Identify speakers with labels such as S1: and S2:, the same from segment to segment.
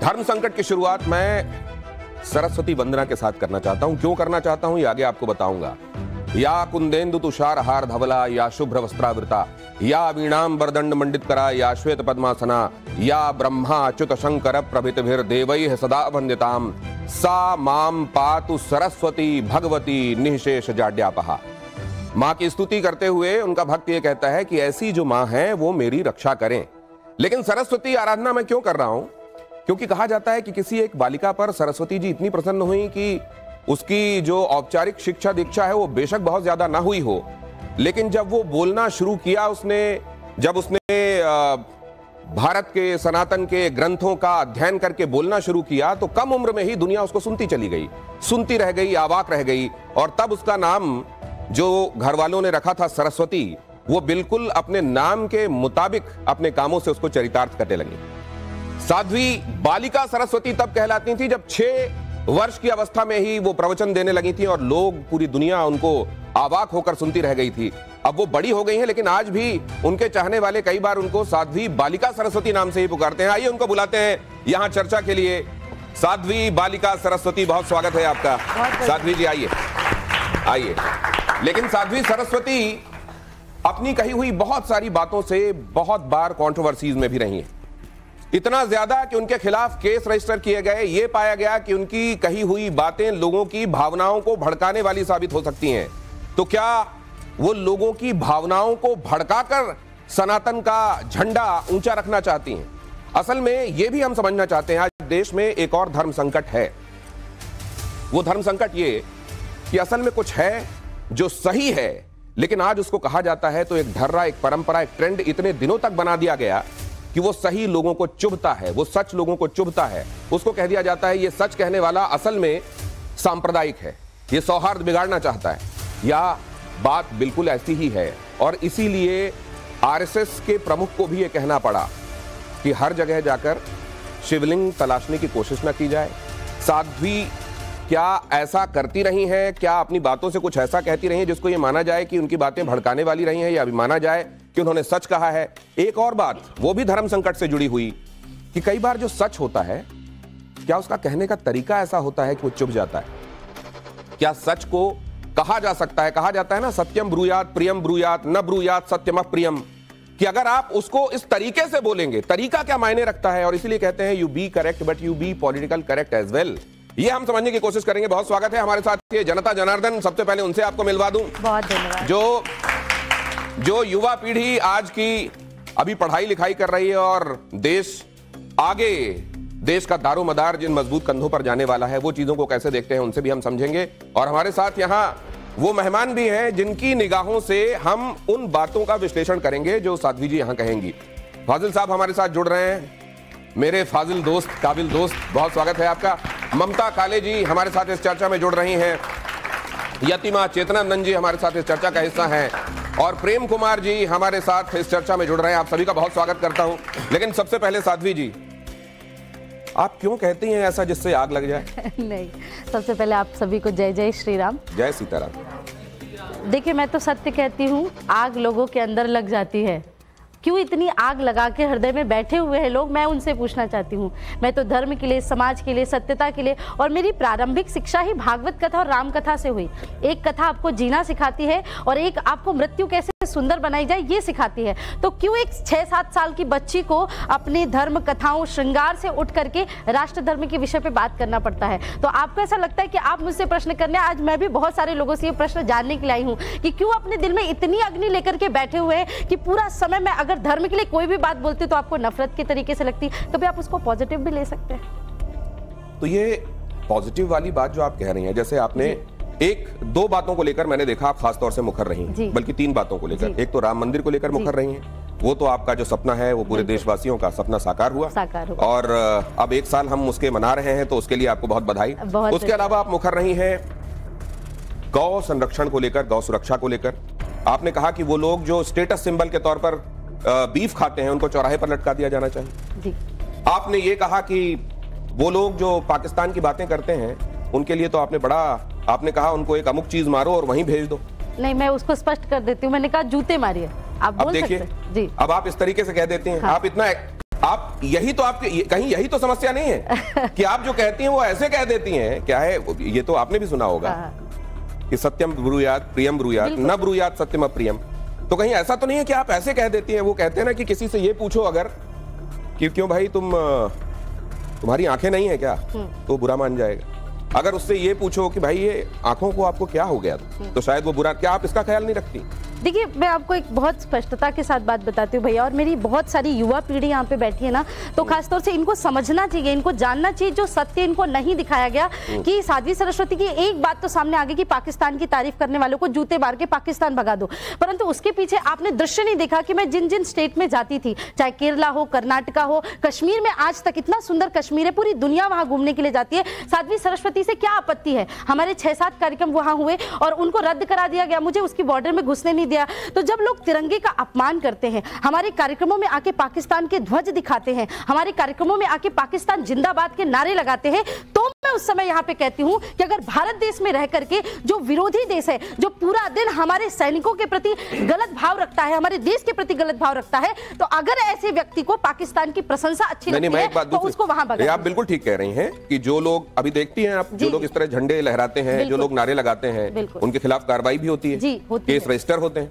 S1: धर्म संकट की शुरुआत मैं सरस्वती वंदना के साथ करना चाहता हूं। क्यों करना चाहता हूं ये आगे आपको बताऊंगा। या कुंदेन्दु तुषार हार धवला, या शुभ्र वस्त्रावृता, या वीणाम वरदंड मंडित करा, या श्वेत पद्मासना, या ब्रह्मा अच्युत शंकर प्रभृतिभिर देवैः सदा वंदिताम, सा माम पातु सरस्वती भगवती निःशेष जाड्यापहा। मां की स्तुति करते हुए उनका भक्त ये कहता है कि ऐसी जो मां है वो मेरी रक्षा करें। लेकिन सरस्वती आराधना मैं क्यों कर रहा हूं? क्योंकि कहा जाता है कि किसी एक बालिका पर सरस्वती जी इतनी प्रसन्न हुई कि उसकी जो औपचारिक शिक्षा दीक्षा है वो बेशक बहुत ज्यादा ना हुई हो, लेकिन जब वो बोलना शुरू किया, जब उसने भारत के सनातन के ग्रंथों का अध्ययन करके बोलना शुरू किया, तो कम उम्र में ही दुनिया उसको सुनती चली गई, सुनती रह गई, अवाक रह गई। और तब उसका नाम जो घर वालों ने रखा था सरस्वती, वो बिल्कुल अपने नाम के मुताबिक अपने कामों से उसको चरितार्थ करने लगी। साध्वी बालिका सरस्वती तब कहलाती थी जब 6 वर्ष की अवस्था में ही वो प्रवचन देने लगी थी और लोग, पूरी दुनिया उनको अवाक होकर सुनती रह गई थी। अब वो बड़ी हो गई हैं, लेकिन आज भी उनके चाहने वाले कई बार उनको साध्वी बालिका सरस्वती नाम से ही पुकारते हैं। आइए उनको बुलाते हैं यहां चर्चा के लिए। साध्वी बालिका सरस्वती, बहुत स्वागत है आपका। साध्वी जी आइए आइए। लेकिन साध्वी सरस्वती अपनी कही हुई बहुत सारी बातों से बहुत बार कंट्रोवर्सीज में भी रही हैं। इतना ज्यादा कि उनके खिलाफ केस रजिस्टर किए गए। यह पाया गया कि उनकी कही हुई बातें लोगों की भावनाओं को भड़काने वाली साबित हो सकती हैं। तो क्या वो लोगों की भावनाओं को भड़काकर सनातन का झंडा ऊंचा रखना चाहती हैं? असल में यह भी हम समझना चाहते हैं, आज देश में एक और धर्म संकट है। वो धर्म संकट ये कि असल में कुछ है जो सही है, लेकिन आज उसको कहा जाता है तो एक ढर्रा, एक परंपरा, एक ट्रेंड इतने दिनों तक बना दिया गया कि वो सही लोगों को चुभता है, वो सच लोगों को चुभता है। उसको कह दिया जाता है ये सच कहने वाला असल में सांप्रदायिक है, ये सौहार्द बिगाड़ना चाहता है। या बात बिल्कुल ऐसी ही है। और इसीलिए आरएसएस के प्रमुख को भी ये कहना पड़ा कि हर जगह जाकर शिवलिंग तलाशने की कोशिश न की जाए। साध्वी क्या ऐसा करती रही हैं? क्या अपनी बातों से कुछ ऐसा कहती रही हैं जिसको ये माना जाए कि उनकी बातें भड़काने वाली रही हैं, या अभी माना जाए कि उन्होंने सच कहा है? एक और बात, वो भी धर्म संकट से जुड़ी हुई, कि कई बार जो सच होता है, क्या उसका कहने का तरीका ऐसा होता है कि वो चुभ जाता है? क्या सच को कहा जा सकता है? कहा जाता है ना, सत्यम ब्रूयात प्रियम ब्रूयात न ब्रूयात सत्यम अप्रियम, कि अगर आप उसको इस तरीके से बोलेंगे, तरीका क्या मायने रखता है? और इसीलिए कहते हैं you be correct but you be political correct as well. ये हम समझने की कोशिश करेंगे। बहुत स्वागत है हमारे साथ ये जनता जनार्दन। सबसे पहले उनसे आपको मिलवा दूं।
S2: बहुत धन्यवाद।
S1: जो युवा पीढ़ी आज की अभी पढ़ाई लिखाई कर रही है और देश का दारोमदार जिन मजबूत कंधों पर जाने वाला है, वो चीजों को कैसे देखते हैं, उनसे भी हम समझेंगे। और हमारे साथ यहाँ वो मेहमान भी हैं जिनकी निगाहों से हम उन बातों का विश्लेषण करेंगे जो साध्वी जी यहाँ कहेंगी। फाजिल साहब हमारे साथ जुड़ रहे हैं, मेरे फाजिल दोस्त, काबिल दोस्त, बहुत स्वागत है आपका। ममता काले जी हमारे साथ इस चर्चा में जुड़ रही हैं। यतिमा चेतनानंद जी हमारे साथ इस चर्चा का हिस्सा हैं, और प्रेम कुमार जी हमारे साथ इस चर्चा में जुड़ रहे हैं। आप सभी का बहुत स्वागत करता हूं। लेकिन सबसे पहले साध्वी जी, आप क्यों कहती हैं ऐसा जिससे आग लग जाए?
S2: नहीं, सबसे पहले आप सभी को जय जय श्री राम।
S1: जय सीताराम।
S2: देखिए, मैं तो सत्य कहती हूँ, आग लोगों के अंदर लग जाती है। क्यों इतनी आग लगा के हृदय में बैठे हुए हैं लोग, मैं उनसे पूछना चाहती हूँ। मैं तो धर्म के लिए, समाज के लिए, सत्यता के लिए, और मेरी प्रारंभिक शिक्षा ही भागवत कथा और राम कथा से हुई। एक कथा आपको जीना सिखाती है और एक आपको मृत्यु कैसे सुंदर बनाई जाए ये सिखाती है। तो क्यों एक 6-7 साल की बच्ची को अपनी धर्म कथाओं, श्रृंगार से उठ करके राष्ट्र धर्म के विषय पे बात करना पड़ता है? तो आपको ऐसा लगता है कि आप मुझसे प्रश्न करने, आज मैं भी बहुत सारे लोगों से ये प्रश्न जानने के लिए आई हूँ कि क्यों अपने दिल में इतनी अग्नि लेकर के बैठे हुए हैं कि पूरा समय मैं अगर धर्म के लिए कोई भी बात बोलती तो आपको नफरत के तरीके से लगती। कभी आप उसको पॉजिटिव भी ले सकते हैं।
S1: तो ये पॉजिटिव वाली बात जो आप कह रही हैं, जैसे आपने 1-2 बातों को लेकर मैंने देखा आप खासतौर से मुखर रही हैं, बल्कि 3 बातों को लेकर। एक तो राम मंदिर को लेकर मुखर रही हैं, वो तो आपका जो सपना है वो पूरे देशवासियों का सपना साकार हुआ। और अब 1 साल हम उसके मना रहे हैं, तो उसके लिए आपको बहुत बधाई। उसके अलावा आप मुखर रही हैं गौ संरक्षण को लेकर, गौ सुरक्षा को लेकर। आपने कहा कि वो लोग जो स्टेटस सिंबल के तौर पर बीफ खाते हैं, उनको चौराहे पर लटका दिया जाना चाहिए। आपने ये कहा कि वो लोग जो पाकिस्तान की बातें करते हैं, उनके लिए तो आपने कहा उनको एक अमुक चीज मारो और वहीं भेज दो।
S2: नहीं, मैं उसको स्पष्ट कर देती हूँ, मैंने कहा जूते मारिए। आप बोल सकते हैं जी।
S1: अब आप इस तरीके से कह देते हैं। हाँ। आप इतना आप यही तो आपके कहीं यही तो समस्या नहीं है कि आप जो कहती हैं वो ऐसे कह देती हैं। क्या है, ये तो आपने भी सुना होगा कि सत्यम ब्रूयात प्रियम ब्रूयात न ब्रूयात सत्यम अप्रियम। तो कहीं ऐसा तो नहीं है कि आप ऐसे कह देती हैं। वो कहते हैं ना कि किसी से ये पूछो अगर कि क्यों भाई तुम्हारी आंखें नहीं है क्या, तो बुरा मान जाएगा। अगर उससे ये पूछो कि भाई ये आंखों को आपको क्या हो गया तो शायद वो बुरा। क्या आप इसका ख्याल नहीं रखती?
S2: देखिए, मैं आपको एक बहुत स्पष्टता के साथ बात बताती हूँ भैया, और मेरी बहुत सारी युवा पीढ़ी यहाँ पे बैठी है ना, तो खासतौर से इनको समझना चाहिए, इनको जानना चाहिए जो सत्य इनको नहीं दिखाया गया कि साध्वी सरस्वती की एक बात तो सामने आ गई कि पाकिस्तान की तारीफ करने वालों को जूते मार के पाकिस्तान भगा दो, परंतु उसके पीछे आपने दृश्य नहीं देखा कि मैं जिन जिन स्टेट में जाती थी, चाहे केरला हो, कर्नाटका हो, कश्मीर में आज तक इतना सुंदर कश्मीर है, पूरी दुनिया वहां घूमने के लिए जाती है। साध्वी सरस्वती से क्या आपत्ति है? हमारे 6-7 कार्यक्रम वहां हुए और उनको रद्द करा दिया गया, मुझे उसकी बॉर्डर में घुसने नहीं दिया। तो जब लोग तिरंगे का अपमान करते हैं, हमारे कार्यक्रमों में आके पाकिस्तान के ध्वज दिखाते हैं, हमारे कार्यक्रमों में आके पाकिस्तान जिंदाबाद के नारे लगाते हैं, तो मैं उस समय यहाँ पे कहती हूँ कि अगर भारत देश में रह करके जो विरोधी देश है, जो पूरा दिन हमारे सैनिकों के प्रति गलत भाव रखता है, हमारे देश के प्रति गलत भाव रखता है, तो अगर ऐसे व्यक्ति को पाकिस्तान की प्रशंसा अच्छी लगती है तो उसको वहां भगा।
S1: आप बिल्कुल ठीक कह रही हैं कि जो लोग अभी देखती हैं आप, जो लोग इस तरह झंडे लहराते हैं, जो लोग नारे लगाते हैं, उनके खिलाफ कार्रवाई भी होती है, केस रजिस्टर होते हैं।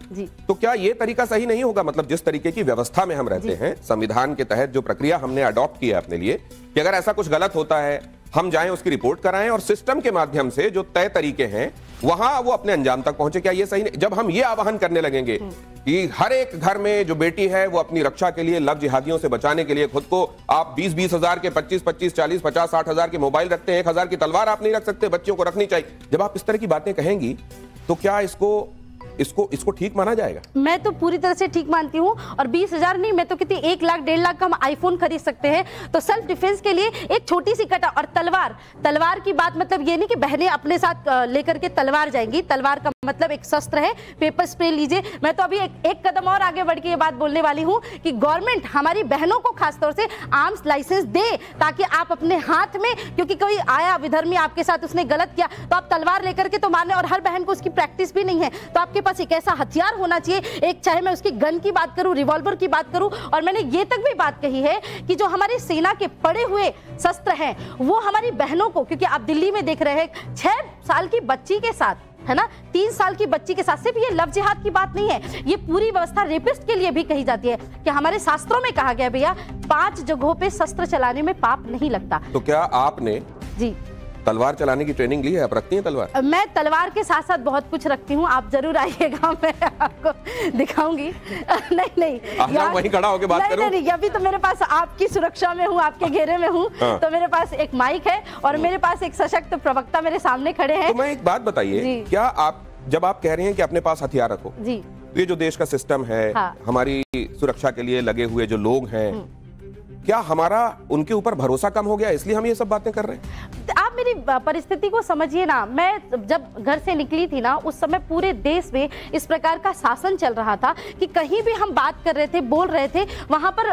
S1: तो क्या ये तरीका सही नहीं होगा? मतलब जिस तरीके की व्यवस्था में हम रहते हैं, संविधान के तहत जो प्रक्रिया हमने अडॉप्ट की है अपने लिए, कि अगर ऐसा कुछ गलत होता है हम जाएं उसकी रिपोर्ट कराएं और सिस्टम के माध्यम से जो तय तरीके हैं वहां वो अपने अंजाम तक पहुंचे। क्या ये सही नहीं? जब हम ये आह्वान करने लगेंगे कि हर एक घर में जो बेटी है वो अपनी रक्षा के लिए, लव जिहादियों से बचाने के लिए खुद को, आप 20-20 हजार के, 25-25, 40, 50-60 हजार के मोबाइल रखते हैं, 1 हजार की तलवार आप नहीं रख सकते, बच्चियों को रखनी चाहिए। जब आप इस तरह की बातें कहेंगी तो क्या इसको ठीक माना जाएगा? मैं
S2: तो पूरी तरह से ठीक मानती हूँ। और 20,000 नहीं, मैं तो कितनी 1 लाख 1.5 लाख का हम आईफोन खरीद सकते हैं। तो सेल्फ डिफेंस के लिए एक छोटी सी कटा और तलवार की बात मतलब ये नहीं कि बहनें अपने साथ लेकर के तलवार जाएंगी। तलवार का मतलब एक शस्त्र है, पेपर स्प्रे लीजिए। मैं तो अभी एक कदम और आगे बढ़ के ये बात बोलने वाली हूँ कि गवर्नमेंट हमारी बहनों को खासतौर से आर्म्स लाइसेंस दे, ताकि आप अपने हाथ में, क्योंकि कोई आया विधर्मी आपके साथ, उसने गलत किया तो आप तलवार लेकर के तो मारने, और हर बहन को उसकी प्रैक्टिस भी नहीं है, तो आपके पास एक ऐसा हथियार होना चाहिए। एक, चाहे मैं उसकी गन की बात करूं, रिवॉल्वर की बात करूं, और मैंने ये तक भी बात कही है कि जो हमारी सेना के पड़े हुए शस्त्र हैं वो हमारी बहनों को, क्योंकि आप दिल्ली में देख रहे हैं 6 साल की बच्ची के साथ, है ना, 3 साल की बच्ची के साथ, सिर्फ ये लव जिहाद की बात नहीं है, ये पूरी व्यवस्था रेपिस्ट के लिए भी कही जाती है कि हमारे शास्त्रों में कहा गया भैया 5 जगहों पे शस्त्र चलाने में पाप नहीं लगता।
S1: तो क्या आपने जी तलवार चलाने की ट्रेनिंग ली है? आप रखती हैं तलवार?
S2: मैं तलवार के साथ साथ बहुत कुछ रखती हूँ, आप जरूर आइएगा, मैं आपको दिखाऊंगी। नहीं
S1: वहीं खड़ा होकर बात करूं?
S2: नहीं, अभी तो मेरे पास आपकी सुरक्षा में हूँ, आपके घेरे में हूँ। हाँ। तो मेरे पास एक माइक है और मेरे पास एक सशक्त प्रवक्ता मेरे सामने खड़े हैं।
S1: तो मैं एक बात बताइए, क्या आप जब आप कह रही हैं कि अपने पास हथियार रखो, जी, ये जो देश का सिस्टम है, हाँ, हमारी सुरक्षा के लिए लगे हुए जो लोग हैं, क्या हमारा उनके ऊपर भरोसा कम हो गया इसलिए हम ये सब बातें कर रहे हैं?
S2: आप मेरी परिस्थिति को समझिए ना। मैं जब घर से निकली थी ना, उस समय पूरे देश में इस प्रकार का शासन चल रहा था कि कहीं भी हम बात कर रहे थे, बोल रहे थे, वहां पर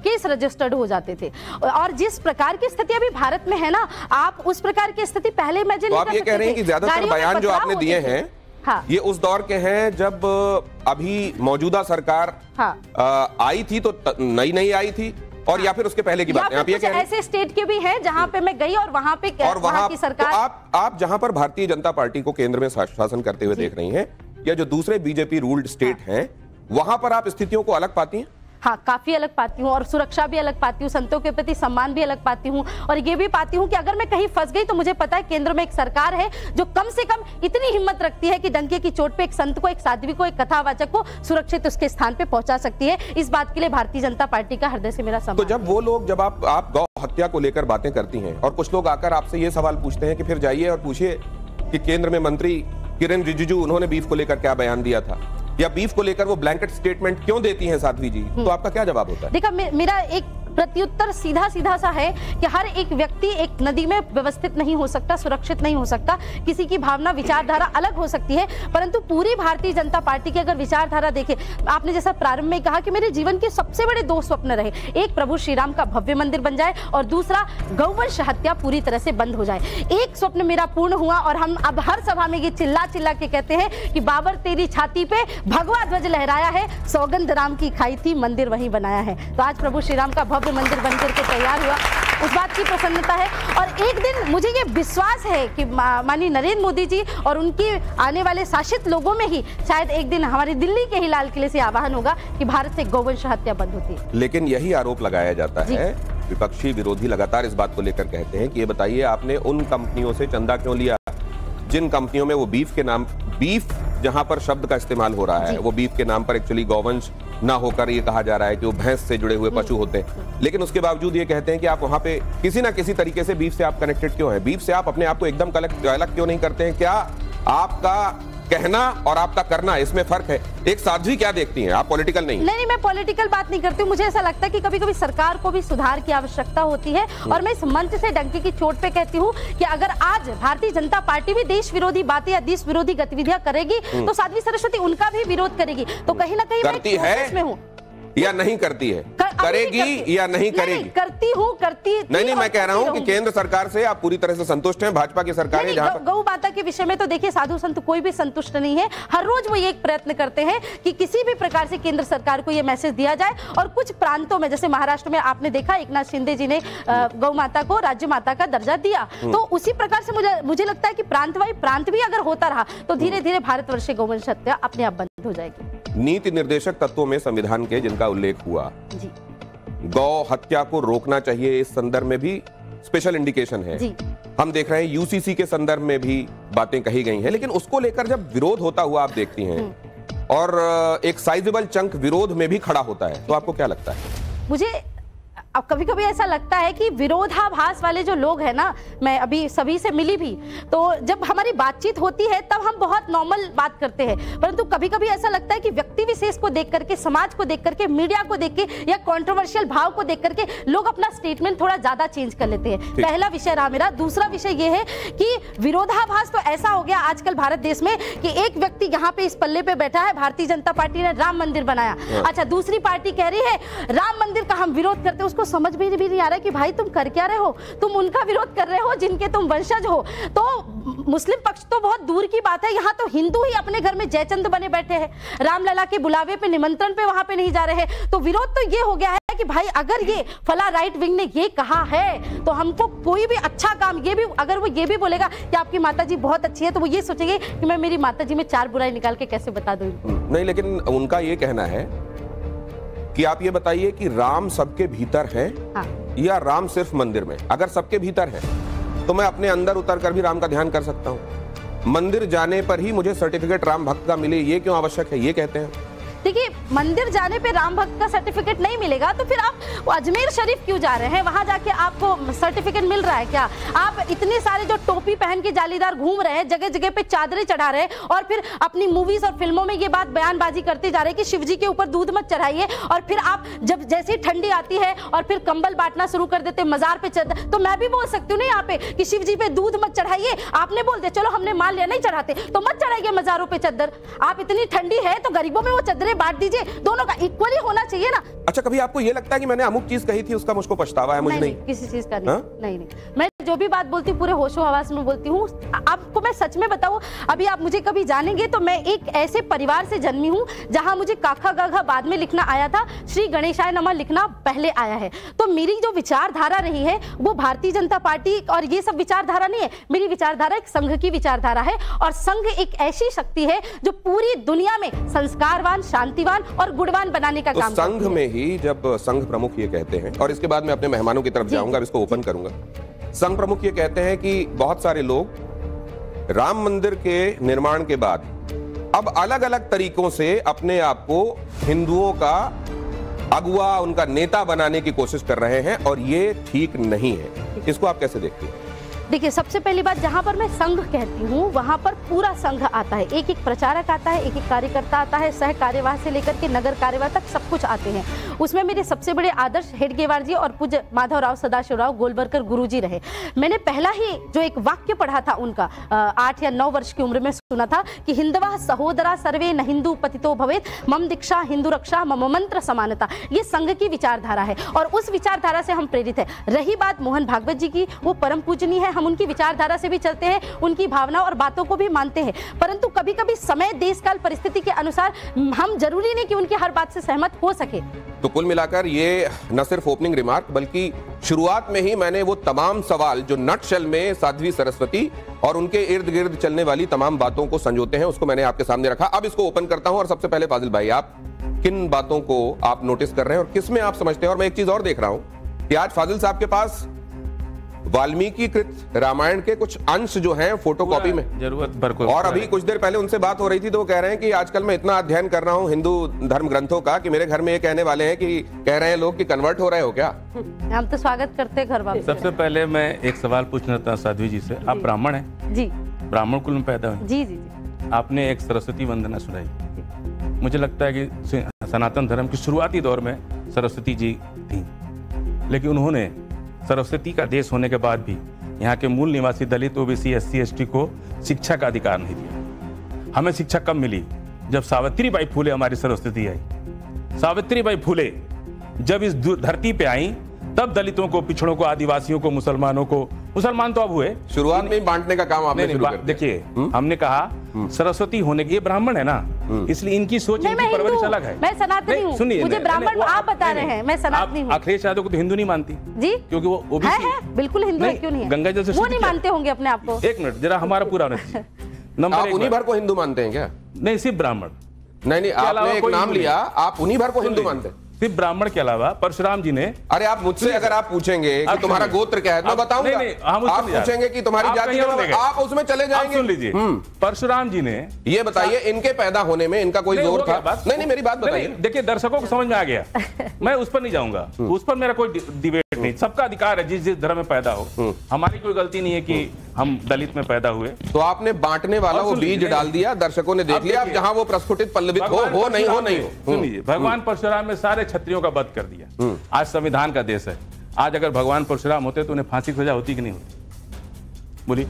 S2: केस रजिस्टर्ड हो जाते थे। और जिस प्रकार की स्थिति अभी भारत में है ना, आप उस प्रकार की स्थिति पहले इमेजिन नहीं कर सकते।
S1: तो आप ये कह रहे हैं कि ज्यादातर बयान जो आपने दिए हैं, हाँ, ये उस दौर के हैं जब अभी मौजूदा सरकार आई थी, तो नई आई थी, और या फिर उसके पहले की बात है? आप ये कह रहे हैं?
S2: ऐसे स्टेट के भी हैं जहां पे मैं गई और वहां पे वहां की सरकार,
S1: तो आप जहां पर भारतीय जनता पार्टी को केंद्र में शासन करते हुए देख रही हैं, या जो दूसरे बीजेपी रूल्ड स्टेट हैं, वहां पर आप स्थितियों को अलग पाती हैं?
S2: हाँ, काफी अलग पाती हूँ, और सुरक्षा भी अलग पाती हूँ, संतों के प्रति सम्मान भी अलग पाती हूँ, और ये भी पाती हूँ कि अगर मैं कहीं फंस गई तो मुझे पता है केंद्र में एक सरकार है जो कम से कम इतनी हिम्मत रखती है कि डंके की चोट पे एक संत को, एक साध्वी को, एक कथावाचक को सुरक्षित उसके स्थान पे पहुंचा सकती है। इस बात के लिए भारतीय जनता पार्टी का हृदय से मेरा सम्मान।
S1: तो जब वो लोग, जब आप गौ हत्या को लेकर बातें करती हैं और कुछ लोग आकर आपसे ये सवाल पूछते हैं कि फिर जाइए और पूछिए कि केंद्र में मंत्री किरेन रिजिजू, उन्होंने बीफ को लेकर क्या बयान दिया था, या बीफ को लेकर वो ब्लैंकेट स्टेटमेंट क्यों देती हैं साध्वी जी, तो आपका क्या जवाब होता है?
S2: देखा, मेरा एक प्रत्युत्तर सीधा सा है कि हर एक व्यक्ति एक नदी में व्यवस्थित नहीं हो सकता, सुरक्षित नहीं हो सकता। किसी की भावना, विचारधारा अलग हो सकती है, परंतु पूरी भारतीय जनता पार्टी की अगर विचारधारा देखें, आपने जैसा प्रारंभ में कहा कि मेरे जीवन के सबसे बड़े 2 स्वप्न रहे, एक प्रभु श्री राम का भव्य मंदिर बन जाए और दूसरा गौवंश हत्या पूरी तरह से बंद हो जाए। एक स्वप्न मेरा पूर्ण हुआ और हम अब हर सभा में ये चिल्ला के कहते हैं कि बाबर तेरी छाती पे भगवा ध्वज लहराया है, सौगंध राम की खाई थी, मंदिर वहीं बनाया है। तो आज प्रभु श्री राम का भव्य भव्य मंदिर बनकर के तैयार हुआ, उस बात की प्रसन्नता है। और एक दिन मुझे ये विश्वास है कि माननीय नरेंद्र मोदी जी और उनके आने वाले शासित लोगों में ही शायद एक दिन हमारी दिल्ली के ही लाल किले से आह्वान होगा कि भारत से गौवंश हत्या बंद होती है।
S1: लेकिन यही आरोप लगाया जाता है, विपक्षी विरोधी लगातार इस बात को लेकर कहते हैं कि ये बताइए आपने उन कंपनियों से चंदा क्यों लिया जिन कंपनियों में वो बीफ के नाम, बीफ जहां पर शब्द का इस्तेमाल हो रहा है वो बीफ के नाम पर एक्चुअली गौवंश ना होकर ये कहा जा रहा है कि वो भैंस से जुड़े हुए पशु होते हैं, लेकिन उसके बावजूद ये कहते हैं कि आप वहां पे किसी ना किसी तरीके से बीफ से आप कनेक्टेड क्यों हैं? बीफ से आप अपने आप को एकदम अलग क्यों नहीं करते हैं? क्या आपका कहना और आपका करना इसमें फर्क है? एक साध्वी क्या देखती हैं आप? पॉलिटिकल नहीं,
S2: मैं पॉलिटिकल बात नहीं करती हूँ। मुझे ऐसा लगता है कि कभी कभी सरकार को भी सुधार की आवश्यकता होती है और मैं इस मंच से डंके की चोट पे कहती हूँ कि अगर आज भारतीय जनता पार्टी भी देश विरोधी बातें या देश विरोधी गतिविधियां करेगी तो साध्वी सरस्वती उनका भी विरोध करेगी। तो कहीं ना कहीं
S1: करती है या नहीं करती है? करेगी या नहीं करेगी?
S2: करती
S1: नहीं, मैं कह रहा हूं कि केंद्र सरकार से आप पूरी तरह से संतुष्ट हैं? भाजपा की सरकार है जहां
S2: गौ माता के विषय में तो देखिए साधु संत कोई भी संतुष्ट नहीं है। हर रोज वो ये एक प्रयत्न करते हैं कि किसी भी प्रकार से केंद्र सरकार को ये मैसेज दिया जाए। और कुछ प्रांतों में जैसे महाराष्ट्र में आपने देखा एकनाथ शिंदे जी ने गौ माता को राज्य माता का दर्जा दिया, तो उसी प्रकार से मुझे लगता है कि प्रांत भी अगर होता रहा तो धीरे धीरे भारतवर्ष में गौवंश हत्या अपने आप बंद हो जाएगी।
S1: नीति निर्देशक तत्वों में संविधान के जिनका उल्लेख हुआ
S2: जी,
S1: गौ हत्या को रोकना चाहिए, इस संदर्भ में भी स्पेशल इंडिकेशन है जी। हम देख रहे हैं यूसीसी के संदर्भ में भी बातें कही गई हैं, लेकिन उसको लेकर जब विरोध होता हुआ आप देखती हैं और एक साइजेबल चंक विरोध में भी खड़ा होता है, तो आपको क्या लगता है?
S2: मुझे अब कभी कभी ऐसा लगता है कि विरोधाभास वाले जो लोग हैं ना, मैं अभी सभी से मिली भी, तो जब हमारी बातचीत होती है तब हम बहुत नॉर्मल बात करते हैं, परंतु कभी कभी ऐसा लगता है कि व्यक्ति विशेष को देख करके, समाज को देख करके, मीडिया को देख के या कंट्रोवर्शियल भाव को देख करके लोग अपना स्टेटमेंट थोड़ा ज्यादा चेंज कर लेते हैं। पहला विषय रहा मेरा। दूसरा विषय ये है कि विरोधाभास तो ऐसा हो गया आजकल भारत देश में कि एक व्यक्ति यहाँ पे इस पल्ले पे बैठा है, भारतीय जनता पार्टी ने राम मंदिर बनाया, अच्छा दूसरी पार्टी कह रही है राम मंदिर का हम विरोध करते हैं। उसको समझ भी नहीं आ रहा है कि भाई तुम कर क्या रहे हो, तुम उनका विरोध कर रहे हो जिनके तुम वंशज हो। तो मुस्लिम पक्ष तो बहुत दूर की बात है, यहाँ तो हिंदू ही अपने घर में जयचंद बने बैठे हैं, रामलला के बुलावे पे, निमंत्रण पे वहां पे नहीं जा रहे हैं। तो विरोध तो ये हो गया है कि भाई अगर ये फला राइट विंग ने ये कहा है तो हमको कोई भी अच्छा काम, ये भी अगर वो ये भी बोलेगा कि आपकी माताजी बहुत अच्छी है, तो वो ये सोचेंगे कि मैं मेरी माताजी में 4 बुराई निकाल के कैसे बता दूं।
S1: नहीं, लेकिन उनका ये कहना है कि आप ये बताइए कि राम सबके भीतर है या राम सिर्फ मंदिर में? अगर सबके भीतर है तो मैं अपने अंदर उतर कर भी राम का ध्यान कर सकता हूं। मंदिर जाने पर ही मुझे सर्टिफिकेट राम भक्त का मिले, ये क्यों आवश्यक है? ये कहते हैं।
S2: देखिए मंदिर जाने पे राम भक्त का सर्टिफिकेट नहीं मिलेगा तो फिर आप अजमेर शरीफ क्यों जा रहे हैं? वहां जाके आपको सर्टिफिकेट मिल रहा है क्या? आप इतने सारे जो टोपी पहन के जालीदार घूम रहे हैं, जगह जगह पे चादरें चढ़ा रहे हैं और फिर अपनी मूवीज और फिल्मों में ये बात बयानबाजी करते जा रहे हैं कि शिव जी के ऊपर दूध मत चढ़ाइए, और फिर आप जब जैसे ही ठंडी आती है और फिर कंबल बांटना शुरू कर देते मजार पे चढ़, तो मैं भी बोल सकती हूँ ना यहाँ पे कि शिव जी पे दूध मत चढ़ाइए। आपने बोल दिया चलो हमने मान लिया नहीं चढ़ाते तो मत चढ़ाइए मजारों पे चद्दर। आप इतनी ठंडी है तो गरीबों में वो चद्दरें बांट दीजिए, दोनों का इक्वली होना चाहिए ना।
S1: अच्छा, कभी आपको ये लगता है कि मैंने अमुक चीज कही थी उसका मुझको पछतावा है? मुझे नहीं,
S2: किसी चीज का नहीं। मैं जो भी बात बोलती हूँ पूरे होशो हवास में बोलती हूँ। आपको मैं सच में बताऊँ, अभी आप मुझे कभी जानेंगे तो मैं एक ऐसे परिवार से जन्मी हूँ जहां मुझे काखा गाघा बाद में लिखना आया था, श्री गणेशाय नमः लिखना पहले आया है। तो मेरी जो विचारधारा रही है वो भारतीय जनता पार्टी और ये सब विचारधारा नहीं है। मेरी विचारधारा एक संघ की विचारधारा है, और संघ एक ऐसी शक्ति है जो पूरी दुनिया में संस्कारवान, शांतिवान और गुणवान बनाने का काम
S1: संघ में ही जब संघ प्रमुख ये कहते हैं, और इसके बाद मैं अपने मेहमानों की तरफ जाऊंगा, इसको ओपन करूंगा। संघ प्रमुख ये कहते हैं कि बहुत सारे लोग राम मंदिर के निर्माण के बाद अब अलग अलग तरीकों से अपने आप को हिंदुओं का अगुआ, उनका नेता बनाने की कोशिश कर रहे हैं, और ये ठीक नहीं है। इसको आप कैसे देखते हैं?
S2: देखिए सबसे पहली बात, जहां पर मैं संघ कहती हूँ वहां पर पूरा संघ आता है, एक एक प्रचारक आता है, एक एक कार्यकर्ता आता है, सह कार्यवाह से लेकर के नगर कार्यवाह तक सब कुछ आते हैं। उसमें मेरे सबसे बड़े आदर्श हेडगेवार जी और पूज्य माधवराव सदाशिवराव गोलवलकर गुरुजी रहे। मैंने पहला ही जो एक वाक्य पढ़ा था उनका 8 या 9 वर्ष की उम्र में सुना था कि हिंदवा सहोदरा सर्वे न हिंदू पतितो भवेत, मम दीक्षा हिंदू रक्षा मम मंत्र समानता। ये संघ की विचारधारा है और उस विचारधारा से हम प्रेरित है। रही बात मोहन भागवत जी की, वो परम पूजनीय है, हम उनकी विचारधारा से भी चलते हैं, उनकी भावना और बातों को भी मानते हैं, परंतु कभी कभी समय, देश काल, परिस्थिति के अनुसार हम जरूरी नहीं कि उनकी हर बात से सहमत हो सके।
S1: तो कुल मिलाकर ये न सिर्फ ओपनिंग रिमार्क बल्कि शुरुआत में ही मैंने वो तमाम सवाल जो नटशेल में साध्वी सरस्वती और उनके इर्द गिर्द चलने वाली तमाम बातों को संजोते हैं, उसको मैंने आपके सामने रखा। अब इसको ओपन करता हूं और सबसे पहले फाजिल भाई, आप किन बातों को आप नोटिस कर रहे हैं और किस में आप समझते हैं? और मैं एक चीज और देख रहा हूं कि आज फाजिल साहब के पास वाल्मीकि कृत रामायण के कुछ अंश जो हैं फोटोकॉपी में
S3: जरूरत भर को,
S1: और अभी कुछ देर पहले उनसे बात हो रही थी तो वो कह रहे हैं कि आजकल मैं इतना अध्ययन कर रहा हूं हिंदू धर्म ग्रंथों का कि मेरे घर में ये कहने वाले हैं कि कह रहे हैं लोग कि कन्वर्ट हो रहे हो क्या?
S2: हम तो स्वागत करते हैं घर वापस।
S3: सबसे पहले मैं एक सवाल पूछना था साध्वी जी से, आप ब्राह्मण हैं?
S2: जी।
S3: ब्राह्मण कुल में पैदा हुए?
S2: जी जी जी।
S3: आपने एक सरस्वती वंदना सुनाई। मुझे लगता है कि सनातन धर्म के शुरुआती दौर में सरस्वती जी थी, लेकिन उन्होंने सरस्वती का देश होने के बाद भी यहाँ के मूल निवासी दलित, ओबीसी, एससी, एसटी को शिक्षा का अधिकार नहीं दिया। हमें शिक्षा कब मिली? जब सावित्रीबाई फुले हमारी सरस्वती आई। सावित्रीबाई फुले जब इस धरती पे आई तब दलितों को, पिछड़ों को, आदिवासियों को, मुसलमानों को, मुसलमान तो अब हुए,
S1: शुरुआत में ही बांटने का काम आपने शुरू कर दिया।
S3: देखिए, हमने कहा सरस्वती होने के, ये ब्राह्मण है ना, इसलिए इनकी सोच, इनकी परवरिश अलग है।
S2: मैं सनातनी हूँ,
S3: सुनिए,
S2: मुझे ब्राह्मण आप बता रहे हैं, मैं सनातनी हूँ।
S3: अखिलेश यादव को तो हिंदू नहीं मानती
S2: जी,
S3: क्योंकि वो ओबीसी
S2: है, बिल्कुल हिंदू है, क्यों नहीं है?
S3: गंगा जल से
S2: वो नहीं मानते होंगे अपने आप को।
S3: एक मिनट जरा, हमारा पूरा नंबर।
S1: आप उन्हीं भर को हिंदू मानते हैं क्या?
S3: नहीं, सिर्फ ब्राह्मण।
S1: नहीं, आपने एक नाम लिया, आप उन्हीं भर को हिंदू मानते हैं?
S3: सिर्फ ब्राह्मण के अलावा परशुराम जी ने।
S1: अरे आप मुझसे अगर आप पूछेंगे कि तुम्हारा गोत्र क्या है तो मैं बताऊंगा। आप पूछेंगे कि तुम्हारी जाति क्या है, आप उसमें चले जाएंगे।
S3: सुन लीजिए, परशुराम जी ने
S1: ये बताइए, इनके पैदा होने में इनका कोई जोर था? नहीं, मेरी बात बताइए।
S3: देखिए, दर्शकों को समझ में आ गया, मैं उस पर नहीं जाऊंगा, उस पर मेरा कोई डिबेट नहीं। सबका अधिकार है जिस जिस धर्म में पैदा हो, हमारी कोई गलती नहीं है कि हम दलित में पैदा हुए।
S1: तो आपने बांटने वाला वो बीज डाल दिया, दर्शकों ने देख लिया, अब जहां वो प्रस्फुटित पल्लवित हो नहीं हो नहीं हो।
S3: सुनिए, भगवान परशुराम ने सारे क्षत्रियों का वध कर दिया। आज संविधान का देश है। आज अगर भगवान परशुराम होते तो उन्हें फांसी की सजा होती कि नहीं होती? बोली,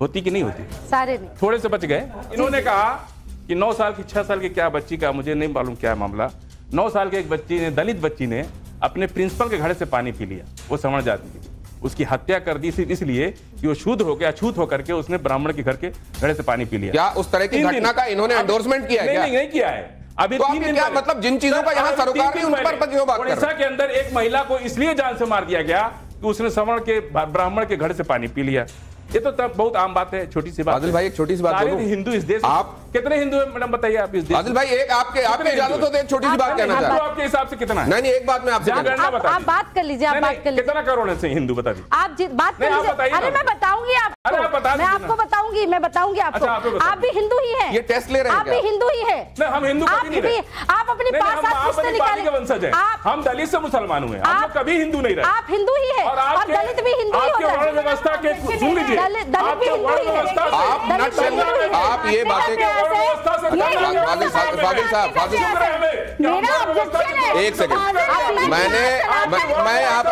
S3: होती कि नहीं होती?
S2: सारे नहीं,
S3: थोड़े से बच गए। इन्होंने कहा कि 9 साल की, 6 साल की क्या बच्ची का, मुझे नहीं मालूम क्या मामला, 9 साल की एक बच्ची ने, दलित बच्ची ने अपने प्रिंसिपल के घड़े से पानी पी लिया। वो सवर्ण जाति की, उसकी हत्या कर दी सिर्फ इसलिए कि वो शूद्र हो गया, अछूत होकर के उसने ब्राह्मण के घर के घड़े से पानी पी लिया।
S1: क्या उस तरह की घटना का इन्होंने एंडोर्समेंट किया है?
S3: नहीं किया है। अभी
S1: तो 3 दिन क्या मतलब, जिन चीजों का यहाँ सरोकार नहीं, उन पर क्यों बात कर रहे हैं?
S3: उड़ीसा के अंदर एक महिला को इसलिए जान से मार दिया गया कि उसने सवर्ण के, ब्राह्मण के घड़े से पानी पी लिया। ये तो तब बहुत आम बात है, छोटी सी बात।
S1: आदिल भाई, एक छोटी सी बात बोलूं?
S3: हिंदू इस देश, आप कितने हिंदू हैं मैडम, बताइए आप इस देश?
S1: आदिल भाई, एक आपके इजाजत हो तो एक छोटी सी बात कहना चाहता हूं।
S3: आपके हिसाब से कितना है?
S1: नहीं, एक बात मैं आपसे
S2: आप बात कर लीजिए, आप बात कर लीजिए।
S3: कितना करोड़ है हिंदू, बता दीजिए।
S2: आप बात कर लीजिए। अरे मैं बताऊंगी आपको, मैं आपको बताऊंगी, मैं बताऊंगी आपको। आप भी हिंदू ही हैं।
S1: ये टेस्ट ले रहे हैं?
S2: आप भी हिंदू ही हैं।
S3: हम हिंदू कभी नहीं रहे।
S2: आप अपनी 5-7 पुश्ते निकालिए।
S3: वंशज हैं, हम दलित से मुसलमान हुए, हम कभी हिंदू नहीं रहे।
S2: आप हिंदू ही हैं और दलित भी हिंदू ही होता है।
S3: व्यवस्था के, सुन लीजिए,
S2: दलित भी हिंदू ही है।
S1: आप नटशेल, आप ये बातें, फाजिल साहब, एक सेकंड, मैं आप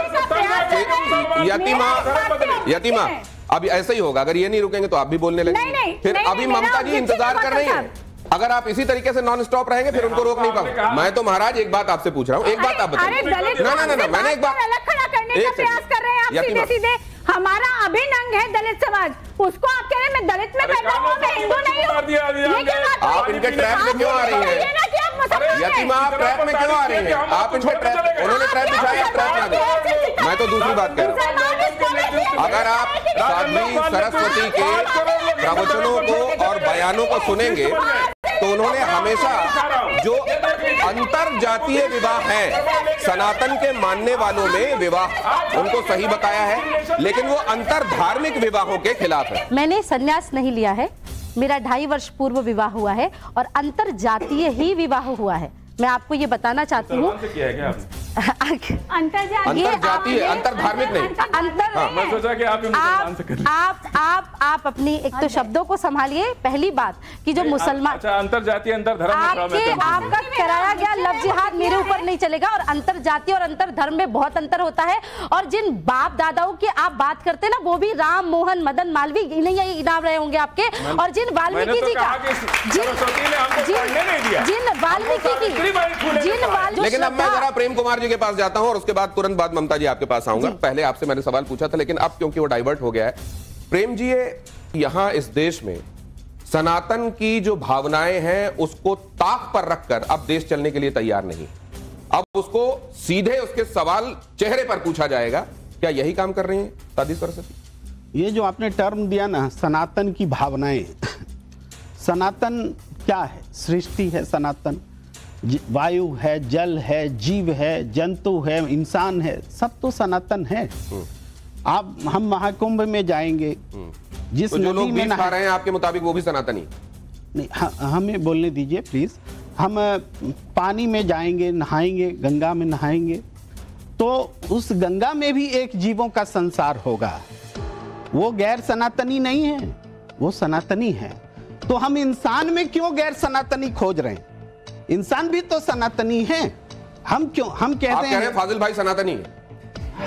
S1: यतीमा, अब ऐसा ही होगा, अगर ये नहीं रुकेंगे तो आप भी बोलने लगेंगे। फिर अभी ममता जी इंतजार कर रही है, अगर आप इसी तरीके से नॉन स्टॉप रहेंगे फिर उनको रोक नहीं पाऊंगा। मैं तो महाराज एक बात आपसे पूछ रहा हूँ, एक बात आप बताइए। ना, मैंने एक बात
S4: अलग खड़ा करने का प्रयास कर रहे हैं आप सीधे। हमारा अभिन्न अंग है दलित समाज, उसको आप कह रहे हैं मैं दलित में पैदा हुआ, मैं हिंदू नहीं हूँ।
S1: आप इनके ट्रैप में क्यों आ रही हैं? यतीमा, आप ट्रैप में क्यों आ रही हैं? आप इनके ट्रैप, उन्होंने ट्रैप बिछाया, ट्रैप ना दे। मैं तो दूसरी बात कह रहा हूँ, अगर आप साध्वी सरस्वती के प्रवचनों को और बयानों को सुनेंगे तो उन्होंने हमेशा जो अंतर जातीय विवाह है, सनातन के मानने वालों में विवाह, उनको सही बताया है, लेकिन वो अंतर धार्मिक विवाहों के खिलाफ है।
S2: मैंने संन्यास नहीं लिया है, मेरा 2.5 वर्ष पूर्व विवाह हुआ है और अंतर जातीय ही विवाह हुआ है। मैं आपको ये बताना चाहती हूँ,
S4: अंतर
S1: जातीय, अंतर धार्मिक नहीं,
S2: अंतर।
S3: मैं सोचा कि
S2: आप अपनी एक तो शब्दों को संभालिए। पहली बात कि जो मुसलमान,
S3: अंतर जातीय, अंतर धर्म,
S2: आपका कराया गया लफ्ज जिहाद मेरे ऊपर नहीं चलेगा। और अंतर जातीय और अंतर धर्म में बहुत अंतर होता है। और जिन बाप दादाओं की आप बात करते हैं ना, वो भी राम मोहन मदन मालवीय नहीं इनाम रहे होंगे आपके। और जिन वाल्मीकि जी का, जिन वाल्मीकि की,
S1: लेकिन अब मैं जरा प्रेम कुमार जी के पास जाता हूं और उसके बाद तुरंत बाद ममता जी आपके पास आऊंगा। पहले आपसे मैंने सवाल पूछा था, लेकिन अब क्योंकि वो डाइवर्ट हो गया है। प्रेम जी, ये यहां इस देश में सनातन की जो भावनाएं हैं उसको ताक पर रखकर अब देश चलने के लिए तैयार नहीं। अब उसको सीधे उसके सवाल चेहरे पर पूछा जाएगा। क्या यही काम कर रही हैं साध्वी सरस्वती?
S5: ये जो आपने टर्म दिया ना, सनातन की भावनाएं, सनातन क्या है? सृष्टि है सनातन, वायु है, जल है, जीव है, जंतु है, इंसान है, सब तो सनातन है। आप हम महाकुंभ में जाएंगे, जिस
S1: तो जो
S5: नदी
S1: लोग
S5: में
S1: बीज खा रहे हैं आपके मुताबिक वो भी सनातनी?
S5: नहीं, हमें बोलने दीजिए प्लीज। हम पानी में जाएंगे, नहाएंगे, गंगा में नहाएंगे, तो उस गंगा में भी एक जीवों का संसार होगा। वो गैर सनातनी नहीं है, वो सनातनी है। तो हम इंसान में क्यों गैर सनातनी खोज रहे हैं? इंसान भी तो सनातनी है। हम कहते
S1: आप कह रहे हैं फाजिल भाई सनातनी है?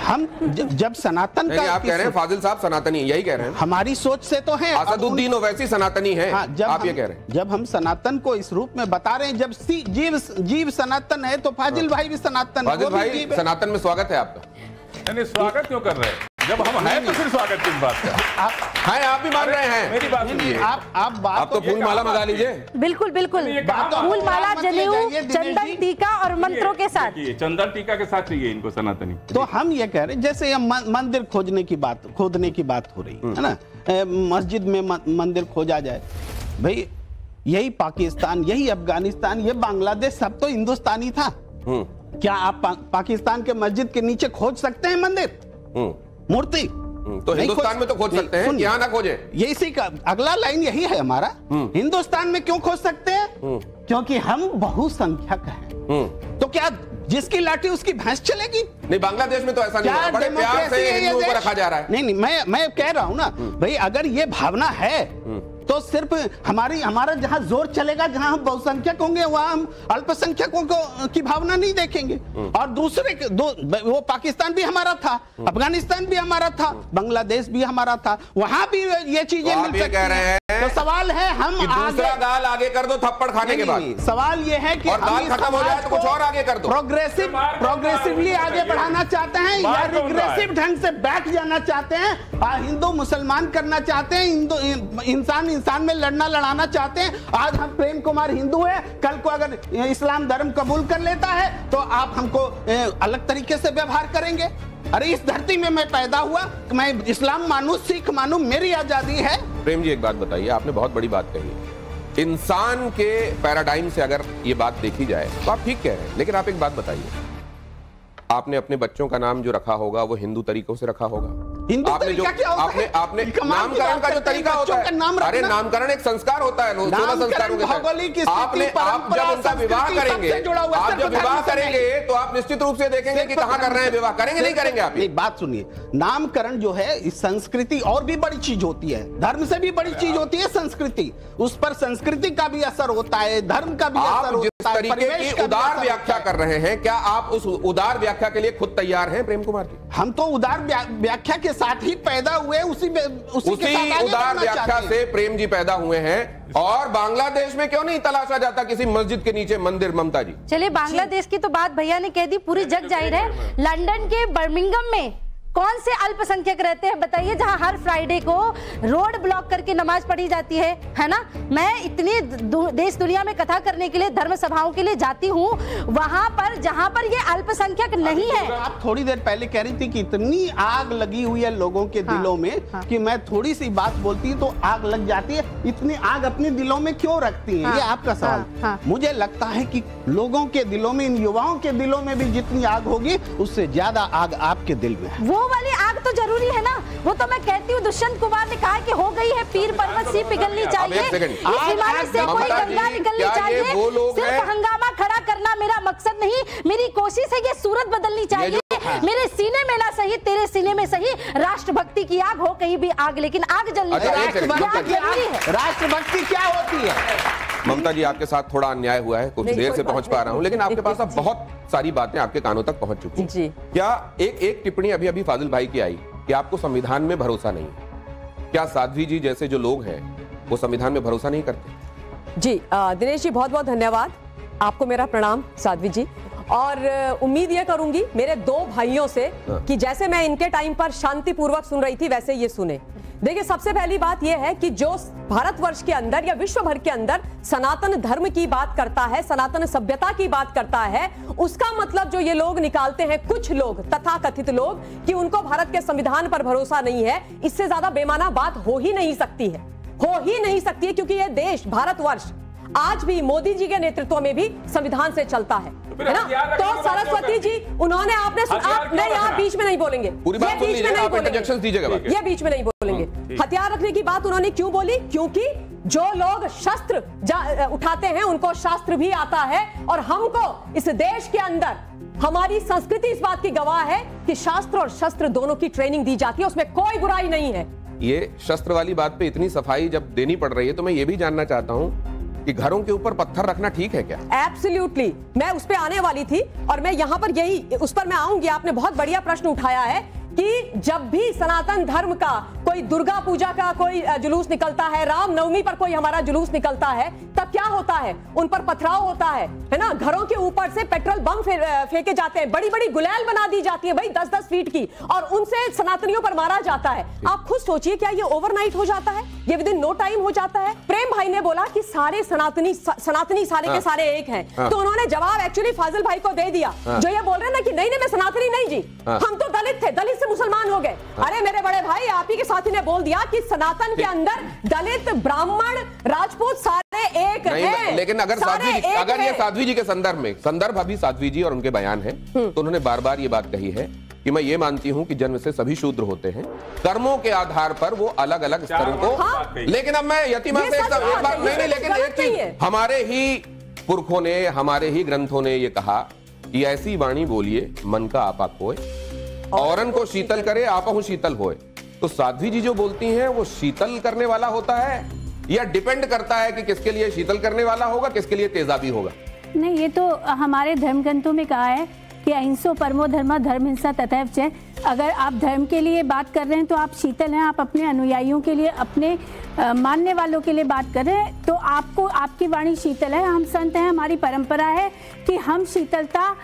S5: हम जब सनातन का
S1: आप कह रहे हैं फाजिल साहब सनातनी, यही कह रहे हैं?
S5: हमारी सोच से तो है।
S1: असदुद्दीन ओवैसी सनातनी है।
S5: हाँ,
S1: आप ये कह रहे हैं?
S5: जब हम सनातन को इस रूप में बता रहे हैं, जब जीव सनातन है, तो फाजिल भाई भी सनातन है।
S1: फाजिल भाई, सनातन में स्वागत है आपका।
S3: नहीं, स्वागत क्यों कर रहे हैं? जब हम हैं तो फिर स्वागत किस बात का?
S1: आप भी मान रहे हैं?
S3: मेरी बात सुनिए।
S1: आप तो फूल माला मंगा लीजिए।
S2: बिल्कुल बिल्कुल, फूल माला, जनेऊ, चंदन टीका और मंत्रों के साथ।
S3: चंदन टीका के साथ चाहिए इनको सनातनी।
S5: तो हम ये कह रहे हैं, जैसे मंदिर खोदने की बात हो रही है ना, मस्जिद में मंदिर खोजा जाए। भाई यही पाकिस्तान, यही अफगानिस्तान, ये बांग्लादेश, सब तो हिंदुस्तानी था। क्या आप पाकिस्तान के मस्जिद के नीचे खोज सकते हैं मंदिर, मूर्ति?
S1: तो हिंदुस्तान में तो खोज सकते हैं, यहाँ ना खोजे।
S5: ये इसी का अगला लाइन यही है हमारा। हिंदुस्तान में क्यों खोज सकते हैं? क्योंकि हम बहुसंख्यक हैं। तो क्या जिसकी लाठी उसकी भैंस चलेगी?
S1: नहीं, बांग्लादेश में तो ऐसा नहीं है, बड़े प्यार से हिंदुओं को रखा जा रहा है।
S5: नहीं, मैं कह रहा हूं ना भाई, अगर ये भावना है तो सिर्फ हमारा जहां जोर चलेगा, जहां हम बहुसंख्यक होंगे, वहां हम अल्पसंख्यकों की भावना नहीं देखेंगे। और दूसरे वो पाकिस्तान भी हमारा था, अफगानिस्तान भी हमारा था, बांग्लादेश भी हमारा था, वहां भी ये चीजें मिल सकती
S1: कह रहे हैं।
S5: तो सवाल है हम
S1: दूसरा गाल आगे कर दो थप्पड़ खाने के बाद।
S5: सवाल ये है कि
S1: गाल खत्म हो जाए तो कुछ और आगे कर दो।
S5: प्रोग्रेसिवली आगे बढ़ाना चाहते हैं या रिग्रेसिव ढंग से बैठ जाना चाहते हैं? हिंदू मुसलमान करना चाहते हैं, इंसान में लड़ाना चाहते हैं? आज हम प्रेम कुमार हिंदू है, कल को अगर इस्लाम धर्म कबूल कर लेता है तो आप हमको अलग तरीके से व्यवहार करेंगे? अरे इस धरती में मैं पैदा हुआ, मैं इस्लाम मानूं, सिख मानूं, मेरी आजादी है।
S1: प्रेम जी, एक बात बताइए, आपने बहुत बड़ी बात कही है। इंसान के पैराडाइम से अगर ये बात देखी जाए तो आप ठीक कह रहे हैं, लेकिन आप एक बात बताइए, आपने अपने बच्चों का नाम जो रखा होगा वो हिंदू तरीकों से रखा होगा? आपने नामकरण का जो तरीका होता है, अरे नामकरण एक संस्कार होता है, 16 संस्कारों के साथ। आप जब उनका विवाह करेंगे, आप जब विवाह करेंगे तो आप निश्चित रूप से देखेंगे कि कहाँ कर रहे हैं विवाह, करेंगे नहीं करेंगे? आप
S5: एक बात सुनिए, नामकरण जो है इस संस्कृति और भी बड़ी चीज होती है, धर्म से भी बड़ी चीज होती है संस्कृति। उस पर संस्कृति का भी असर होता है, धर्म का भी असर होता है।
S1: जिस तरीके की उदार व्याख्या कर रहे हैं, क्या आप उस उदार व्याख्या के लिए खुद तैयार हैं प्रेम कुमार जी?
S5: हम तो उदार व्याख्या के साथ ही पैदा हुए, उसी
S1: उदार व्याख्या से प्रेम जी पैदा हुए हैं। और बांग्लादेश में क्यों नहीं तलाशा जाता किसी मस्जिद के नीचे मंदिर? ममता जी,
S2: चलिए बांग्लादेश की तो बात भैया ने कह दी, पूरी जग जाहिर है। लंदन के बर्मिंघम में कौन से अल्पसंख्यक रहते हैं बताइए, जहां हर फ्राइडे को रोड ब्लॉक करके नमाज पढ़ी जाती है ना? मैं इतनी देश दुनिया में कथा करने के लिए, धर्म सभाओं के लिए जाती हूं, वहां पर जहां पर ये अल्पसंख्यक नहीं है।
S5: आप थोड़ी देर पहले कह रही थी कि इतनी आग लगी हुई है लोगों के दिलों में कि मैं थोड़ी सी बात बोलती तो आग लग जाती है। इतनी आग अपने दिलों में क्यों रखती है? ये आपका सवाल। मुझे लगता है कि लोगों के दिलों में, इन युवाओं के दिलों में भी जितनी आग होगी उससे ज्यादा आग आपके दिल में है।
S2: वो वाली आग तो जरूरी है ना, वो तो मैं कहती हूँ दुष्यंत कुमार ने कहा कि हो गई है पीर पर्वत सी पिघलनी चाहिए, इस हिमालय से कोई गंगा निकलनी चाहिए। सिर्फ हंगामा खड़ा करना मेरा मकसद नहीं, मेरी कोशिश है ये सूरत बदलनी चाहिए। मेरे सीने में ना सही, तेरे सीने में सही, राष्ट्रभक्ति की आग हो, कहीं भी आग, लेकिन आग जलनी चाहिए।
S5: राष्ट्रभक्ति क्या होती है?
S1: ममता जी, आपके साथ थोड़ा अन्याय हुआ है, कुछ देर से पहुंच पा रहा हूं, लेकिन आपके पास अब बहुत सारी बातें आपके कानों तक पहुंच चुकी हैं। क्या एक टिप्पणी अभी फाजिल भाई की आई कि आपको संविधान में भरोसा नहीं है? क्या साध्वी जी जैसे जो लोग हैं वो संविधान में भरोसा नहीं करते?
S6: जी दिनेश जी, बहुत बहुत धन्यवाद, आपको मेरा प्रणाम साध्वी जी। और उम्मीद ये करूंगी मेरे दो भाइयों से कि जैसे मैं इनके टाइम पर शांतिपूर्वक सुन रही थी वैसे ये सुने। देखिए, सबसे पहली बात यह है कि जो भारतवर्ष के अंदर या विश्व भर के अंदर सनातन धर्म की बात करता है, सनातन सभ्यता की बात करता है, उसका मतलब जो ये लोग निकालते हैं, कुछ लोग तथाकथित लोग, कि उनको भारत के संविधान पर भरोसा नहीं है, इससे ज्यादा बेमाना बात हो ही नहीं सकती है, हो ही नहीं सकती है। क्योंकि यह देश भारतवर्ष आज भी मोदी जी के नेतृत्व में भी संविधान से चलता है ना। तो सरस्वती जी, उन्होंने आपने आप नहीं, आप बीच में नहीं बोलेंगे, ये बीच में नहीं बोलेंगे, ये बीच में नहीं बोलेंगे। हथियार रखने की बात उन्होंने क्यों बोली? क्योंकि जो लोग शस्त्र उठाते हैं उनको शास्त्र भी आता है, और हमको इस देश के अंदर हमारी संस्कृति इस बात की गवाह है कि शास्त्र और शस्त्र दोनों की ट्रेनिंग दी जाती है, उसमें कोई बुराई नहीं है।
S1: ये शस्त्र वाली बात पे इतनी सफाई जब देनी पड़ रही है तो मैं ये भी जानना चाहता हूं कि घरों के ऊपर पत्थर रखना ठीक है क्या?
S6: एब्सोल्युटली, मैं उस पे आने वाली थी और मैं यहाँ पर यही उस पर मैं आऊंगी। आपने बहुत बढ़िया प्रश्न उठाया है कि जब भी सनातन धर्म का कोई दुर्गा पूजा का कोई जुलूस निकलता है, रामनवमी पर कोई हमारा जुलूस निकलता है, तब क्या होता है? उन पर पथराव होता है ना। घरों के ऊपर से पेट्रोल बम फेंके जाते हैं, बड़ी बड़ी गुलेल बना दी जाती है भाई 10-10 फीट की, और उनसे सनातनियों पर मारा जाता है। आप खुद सोचिए, क्या ये ओवरनाइट हो जाता है? ये विद इन नो टाइम हो जाता है? प्रेम भाई ने बोला कि सारे सनातनी सारे के सारे एक हैं, तो उन्होंने जवाब एक्चुअली फाजिल भाई को दे दिया, जो ये बोल रहे हैं ना कि नहीं मैं सनातनी नहीं जी, हम तो दलित थे, दलित से मुसलमान हो गए। अरे मेरे बड़े भाई, आप ही के साथी ने बोल दिया कि सनातन के अंदर दलित, ब्राह्मण, राजपूत सारे एक हैं।
S1: लेकिन अगर ये साध्वी जी के संदर्भ अभी साध्वी जी और उनके बयान है, तो उन्होंने बार बार ये बात कही है कि मैं ये मानती हूं कि जन्म से सभी शूद्र होते हैं, कर्मों के आधार पर वो अलग अलग स्तरों को। लेकिन अब मैं यतीमा से एक बात नहीं, लेकिन एक चीज, हमारे ही पुरखों ने, हमारे ही ग्रंथों ने ये कहा कि ऐसी वाणी बोलिए मन का आपा खोए, औरन को शीतल करे आपहु शीतल होए। तो साध्वी जी जो बोलती हैं वो शीतल करने वाला होता है, या डिपेंड करता है कि किसके लिए शीतल करने वाला होगा, किसके लिए तेजाबी होगा?
S4: नहीं, ये तो हमारे धर्म ग्रंथों में कहा है कि अहिंसो परमो धर्म, धर्म हिंसा तथैव च। अगर आप धर्म के लिए बात कर रहे हैं तो आप शीतल हैं, आप अपने अनुयायियों के लिए, अपने मानने वालों के लिए बात कर रहे हैं, तो आपको आपकी वाणी शीतल है। हम संत हैं, हमारी परंपरा है कि हम शीतलता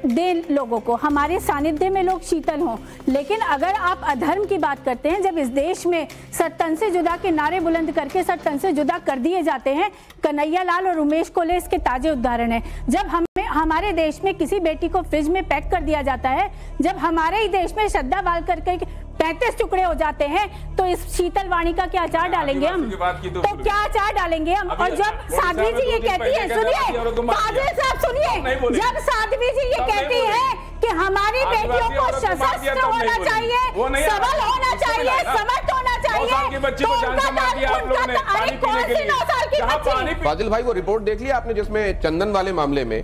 S4: दे लोगों को, हमारे सानिध्य में लोग शीतल हों। लेकिन अगर आप अधर्म की बात करते हैं, जब इस देश में सत्तन से जुदा के नारे बुलंद करके सत्तन से जुदा कर दिए जाते हैं, कन्हैया लाल और उमेश कोले इसके ताजे उदाहरण है। जब हमारे देश में किसी बेटी को फ्रिज में पैक कर दिया जाता है, जब हमारे ही देश में श्रद्धा बाल करके 35 टुकड़े हो जाते हैं, तो इस शीतल वाणी का क्या अचार डालेंगे हम? तो क्या अचार डालेंगे हम? और जब साध्वी जी ये कहती है, सुनिए फाजिल साहब, सुनिए, जब साध्वी जी ये कहती है कि हमारी बेटियों को सशस्त्र होना चाहिए, सबल होना चाहिए, समर्थ होना चाहिए, तो उनका अरे कौन सी 9 साल की बच्ची?
S1: फाजिल भाई, वो रिपोर्ट देख लिया आपने जिसमें चंदन वाले मामले में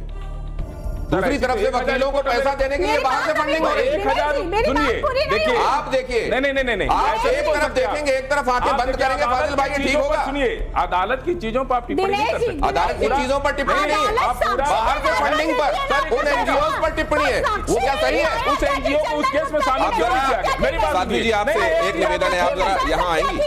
S1: दूसरी तरफ से वकीलों को पैसा देने के लिए बाहर से फंडिंग हो रही है?
S3: 1000, सुनिए, देखिए
S1: आप देखिए,
S3: नहीं,
S1: आप एक तरफ देखेंगे, एक तरफ आंखें बंद करेंगे, फाजिल भाई ये ठीक होगा?
S3: सुनिए, अदालत की चीजों पर आप टिप्पणी नहीं कर सकते।
S1: अदालत की चीजों पर टिप्पणी नहीं, बाहर से फंडिंग पर, उन एनजीओ पर टिप्पणी है, वो क्या सही है?
S3: उस एनजीओ को उस केस में शामिल क्यों नहीं किया गया? मेरी बात
S1: साध्वी जी, आपसे एक निवेदन है, आप जरा यहाँ आएंगी।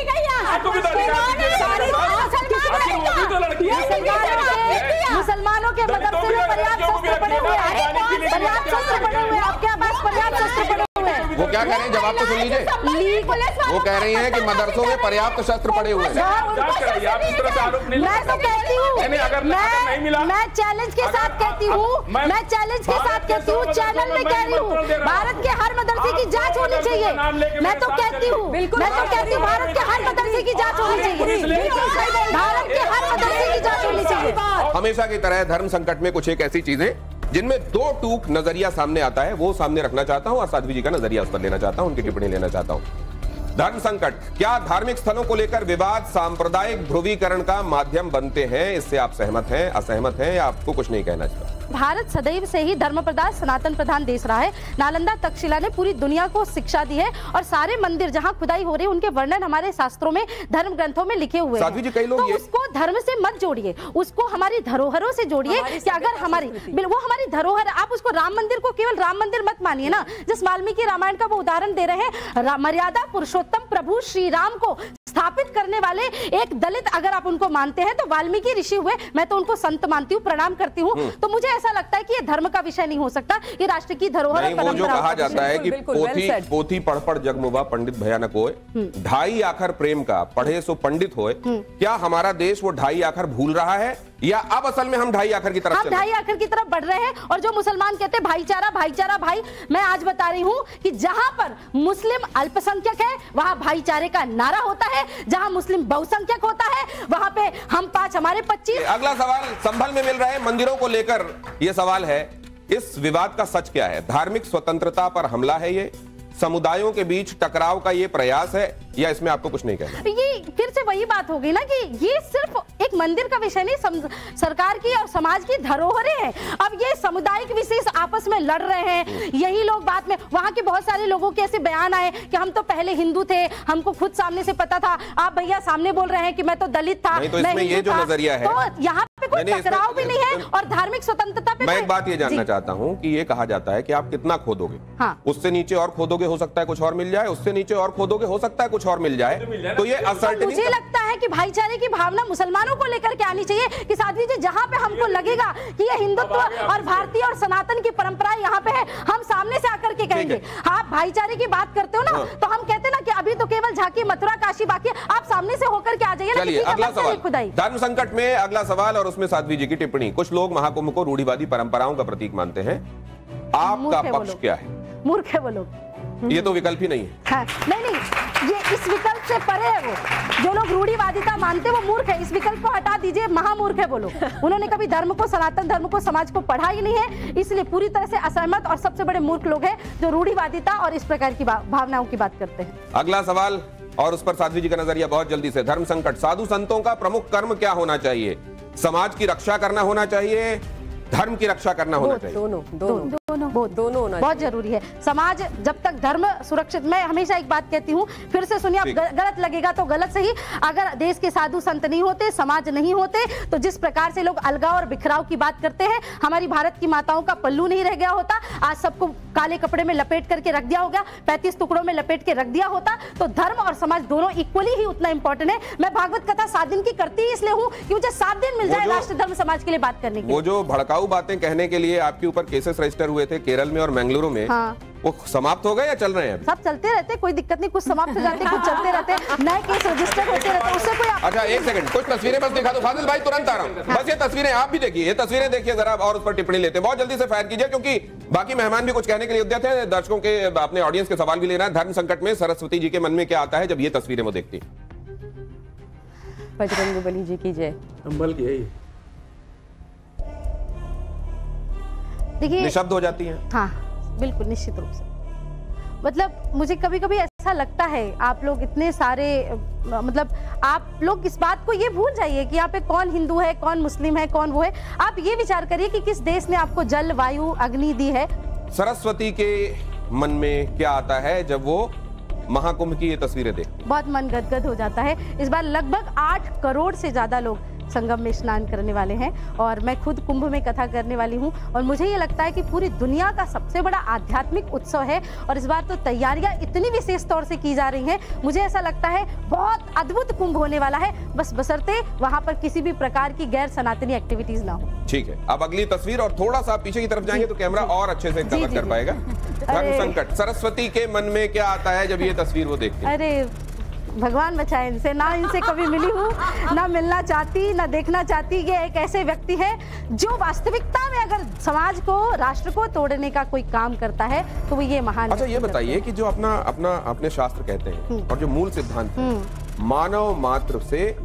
S2: मुसलमानों के मदरसे में पर्याप्त शस्त्र पड़े हुए हैं, पर्याप्त शस्त्र पड़े हुए हैं, आपके पास पर्याप्त शस्त्र पड़े हुए हैं।
S1: वो क्या कह रहे हैं, जवाब तो सुन लीजिए। वो कह रही हैं कि मदरसों में पर्याप्त शस्त्र पड़े हुए हैं।
S2: मैं तो कहती हूँ, मैं चैलेंज के साथ कहती हूँ, मैं चैलेंज के साथ कहती हूँ, चैनल में कह रही हूँ, भारत के हर मदरसे की जांच होनी चाहिए। मैं तो कहती हूँ, भारत के हर मदरसे की जांच होनी चाहिए, भारत के हर मदरसे की जांच होनी चाहिए।
S1: हमेशा की तरह धर्म संकट में कुछ एक ऐसी चीजें जिनमें दो टूक नजरिया सामने आता है, वो सामने रखना चाहता हूं और साध्वी जी का नजरिया उस पर लेना चाहता हूं, उनकी टिप्पणी लेना चाहता हूं। धर्म संकट, क्या धार्मिक स्थलों को लेकर विवाद सांप्रदायिक ध्रुवीकरण का माध्यम बनते हैं? इससे आप सहमत हैं, असहमत हैं, या आपको कुछ नहीं कहना चाहिए?
S2: भारत सदैव से ही धर्म प्रधान, सनातन प्रधान देश रहा है। नालंदा तक्षशिला ने पूरी दुनिया को शिक्षा दी है, और सारे मंदिर जहां खुदाई हो रही है उनके वर्णन हमारे शास्त्रों में, धर्म ग्रंथों में लिखे हुए हैं।
S1: जी, कई लोग
S2: तो उसको धर्म से मत जोड़िए, उसको हमारी धरोहरों से जोड़िए कि अगर वो हमारी धरोहर, आप उसको राम मंदिर को केवल राम मंदिर मत मानिए ना। जिस वाल्मीकि रामायण का वो उदाहरण दे रहे हैं, मर्यादा पुरुषोत्तम प्रभु श्री राम को स्थापित करने वाले एक दलित अगर आप उनको मानते हैं तो वाल्मीकि ऋषि हुए, मैं तो उनको संत मानती हूँ, प्रणाम करती हूँ। तो मुझे ऐसा लगता है कि ये धर्म का विषय नहीं हो सकता, ये राष्ट्र की धरोहर
S1: नहीं, वो जो कहा जाता है कि पोथी पढ़ पढ़ जगमुबा पंडित भयानक होए, ढाई आखर प्रेम का पढ़े सो पंडित होए। क्या हमारा देश वो ढाई आखर भूल रहा है या अब असल में हम ढाई आखर की तरफ
S2: ढाई आखर की तरफ बढ़ रहे हैं? और जो मुसलमान कहते हैं भाईचारा भाईचारा, भाई मैं आज बता रही हूं कि जहां पर मुस्लिम अल्पसंख्यक है वहां भाईचारे का नारा होता है, जहां मुस्लिम बहुसंख्यक होता है वहां पे हम 5 हमारे 25।
S1: अगला सवाल संभल में मिल रहे मंदिरों को लेकर यह सवाल है, इस विवाद का सच क्या है? धार्मिक स्वतंत्रता पर हमला है ये, समुदायों के बीच टकराव का ये प्रयास है, या इसमें आपको कुछ नहीं कहना?
S2: ये फिर से वही बात होगी ना कि ये सिर्फ एक मंदिर का विषय नहीं, सरकार की और समाज की धरोहरें हैं। अब ये सामुदायिक विशेष आपस में लड़ रहे हैं, यही लोग बाद में, वहां के बहुत सारे लोगों के ऐसे बयान आए कि हम तो पहले हिंदू थे, हमको खुद सामने से पता था, आप भैया सामने बोल रहे हैं कि मैं तो दलित था,
S1: तो इसमें ये जो नजरिया है,
S2: तो यहाँ पे कोई टकराव भी नहीं है और धार्मिक स्वतंत्रता पे
S1: मैं एक बात ये जानना चाहता हूँ कि ये कहा जाता है कि आप कितना खोदोगे, उससे नीचे और खोदोगे हो सकता है कुछ और मिल जाए, उससे नीचे और खोदोगे हो सकता है कुछ और मिल जाए। तो ये
S2: मुझे लगता है कि भाईचारे की भावना मुसलमानों को लेकर के आनी चाहिए कि साध्वी जी, जहां पे हमको लगेगा कि ये हिंदुत्व और भारतीय और सनातन की परंपरा यहाँ पे है, हम सामने से आकर के कहेंगे। आप भाईचारे की बात करते हो ना, तो हम कहते हैं ना कि अभी तो केवल झांकी मथुरा काशी बाकी है, आप सामने से होकर के आ जाइए ना।
S1: चलिए अगला सवाल, धर्म संकट में अगला सवाल और उसमें साध्वी जी की टिप्पणी। कुछ लोग महाकुंभ को रूढ़िवादी परंपराओं का प्रतीक मानते हैं, आपका पक्ष क्या है?
S2: मूर्ख है वो लोग,
S1: ये तो विकल्प ही नहीं है।
S2: हाँ, नहीं, ये इस विकल्प से परे है। वो जो लोग रूढ़िवादिता मानते हैं वो मूर्ख है, इस विकल्प को हटा दीजिए, महामूर्ख है वो लोग। उन्होंने कभी धर्म को, सनातन धर्म को, समाज को पढ़ा ही नहीं है, इसलिए पूरी तरह से असहमत और सबसे बड़े मूर्ख लोग हैं जो रूढ़िवादिता और इस प्रकार की भावनाओं की बात करते हैं।
S1: अगला सवाल और उस पर साध्वी जी का नजरिया बहुत जल्दी से। धर्म संकट, साधु संतों का प्रमुख कर्म क्या होना चाहिए? समाज की रक्षा करना होना चाहिए, धर्म की रक्षा करना होना चाहिए?
S2: दोनों बहुत जरूरी है। समाज जब तक धर्म सुरक्षित, मैं हमेशा एक बात कहती हूँ, फिर से सुनिए, आप गलत लगेगा तो गलत सही, अगर देश के साधु संत नहीं होते, समाज नहीं होते, तो जिस प्रकार से लोग अलगाव और बिखराव की बात करते हैं, हमारी भारत की माताओं का पल्लू नहीं रह गया होता, आज सबको काले कपड़े में लपेट करके रख दिया होगा, 35 टुकड़ों में लपेट के रख दिया होता, तो धर्म और समाज दोनों इक्वली ही उतना इंपॉर्टेंट है। मैं भागवत कथा 7 दिन की करती ही इसलिए हूँ कि मुझे 7 दिन मिल जाए राष्ट्र धर्म समाज के लिए बात करने के।
S1: वो जो भड़काऊ बातें कहने के लिए आपके ऊपर केसेस रजिस्टर हुए थे केरल में और बेंगलुरु में, वो समाप्त हो गए या चल रहे हैं?
S2: सब चलते रहते, कोई दिक्कत नहीं, कुछ समाप्त हो जाते, कुछ चलते रहते, नए केस रजिस्टर होते रहते, उससे कोई।
S1: अच्छा एक सेकंड, कुछ तस्वीरें बस दिखा दो फाजिल भाई, तुरंत आ रहा हूं। बस ये तस्वीरें आप भी देखिए, ये तस्वीरें देखिए जरा और उस पर टिप्पणी लेते हैं, बहुत जल्दी से फायर कीजिए क्योंकि बाकी मेहमान भी कुछ कहने के लिए उद्यत हैं, दर्शकों के, अपने ऑडियंस के सवाल भी लेना है। धर्म संकट में सरस्वती जी के मन में क्या आता है जब ये तस्वीरें वो देखती?
S6: बजरंगबली जी की जय।
S3: संभल की है ये,
S2: देखिए
S1: निशब्द हो जाती हैं।
S2: हाँ बिल्कुल, निश्चित रूप से। मतलब मुझे कभी कभी ऐसा लगता है, आप लोग इतने सारे, मतलब आप लोग इस बात को ये भूल जाइए कि यहाँ पे कौन हिंदू है, कौन मुस्लिम है, कौन वो है। आप ये विचार करिए कि किस देश ने आपको जल, वायु, अग्नि दी है।
S1: सरस्वती के मन में क्या आता है जब वो महाकुंभ की ये तस्वीरें देखती?
S2: बहुत मन गदगद हो जाता है। इस बार लगभग 8 करोड़ से ज्यादा लोग संगम में स्नान करने वाले हैं और मैं खुद कुंभ में कथा करने वाली हूं और मुझे ये लगता है कि पूरी दुनिया का सबसे बड़ा आध्यात्मिक उत्सव है और इस बार तो तैयारियां इतनी विशेष तौर से की जा रही हैं, मुझे ऐसा लगता है बहुत अद्भुत कुंभ होने वाला है, बस बशर्ते वहां पर किसी भी प्रकार की गैर सनातनी एक्टिविटीज ना हो।
S1: ठीक है, अब अगली तस्वीर और थोड़ा सा पीछे की तरफ जाएंगे तो कैमरा और अच्छे से कवर कर पाएगा। धर्म संकट, सरस्वती के मन में क्या आता है जब ये तस्वीर वो देखती है?
S2: अरे भगवान बचाए इनसे, ना इनसे कभी मिली हूँ, ना मिलना चाहती, ना देखना चाहती। ये एक ऐसे व्यक्ति है जो वास्तविकता में अगर समाज को, राष्ट्र को तोड़ने का कोई काम करता है तो वो ये महान।
S1: अच्छा ये बताइए कि जो अपने शास्त्र कहते हैं और जो मूल सिद्धांत है, मानव मात्र से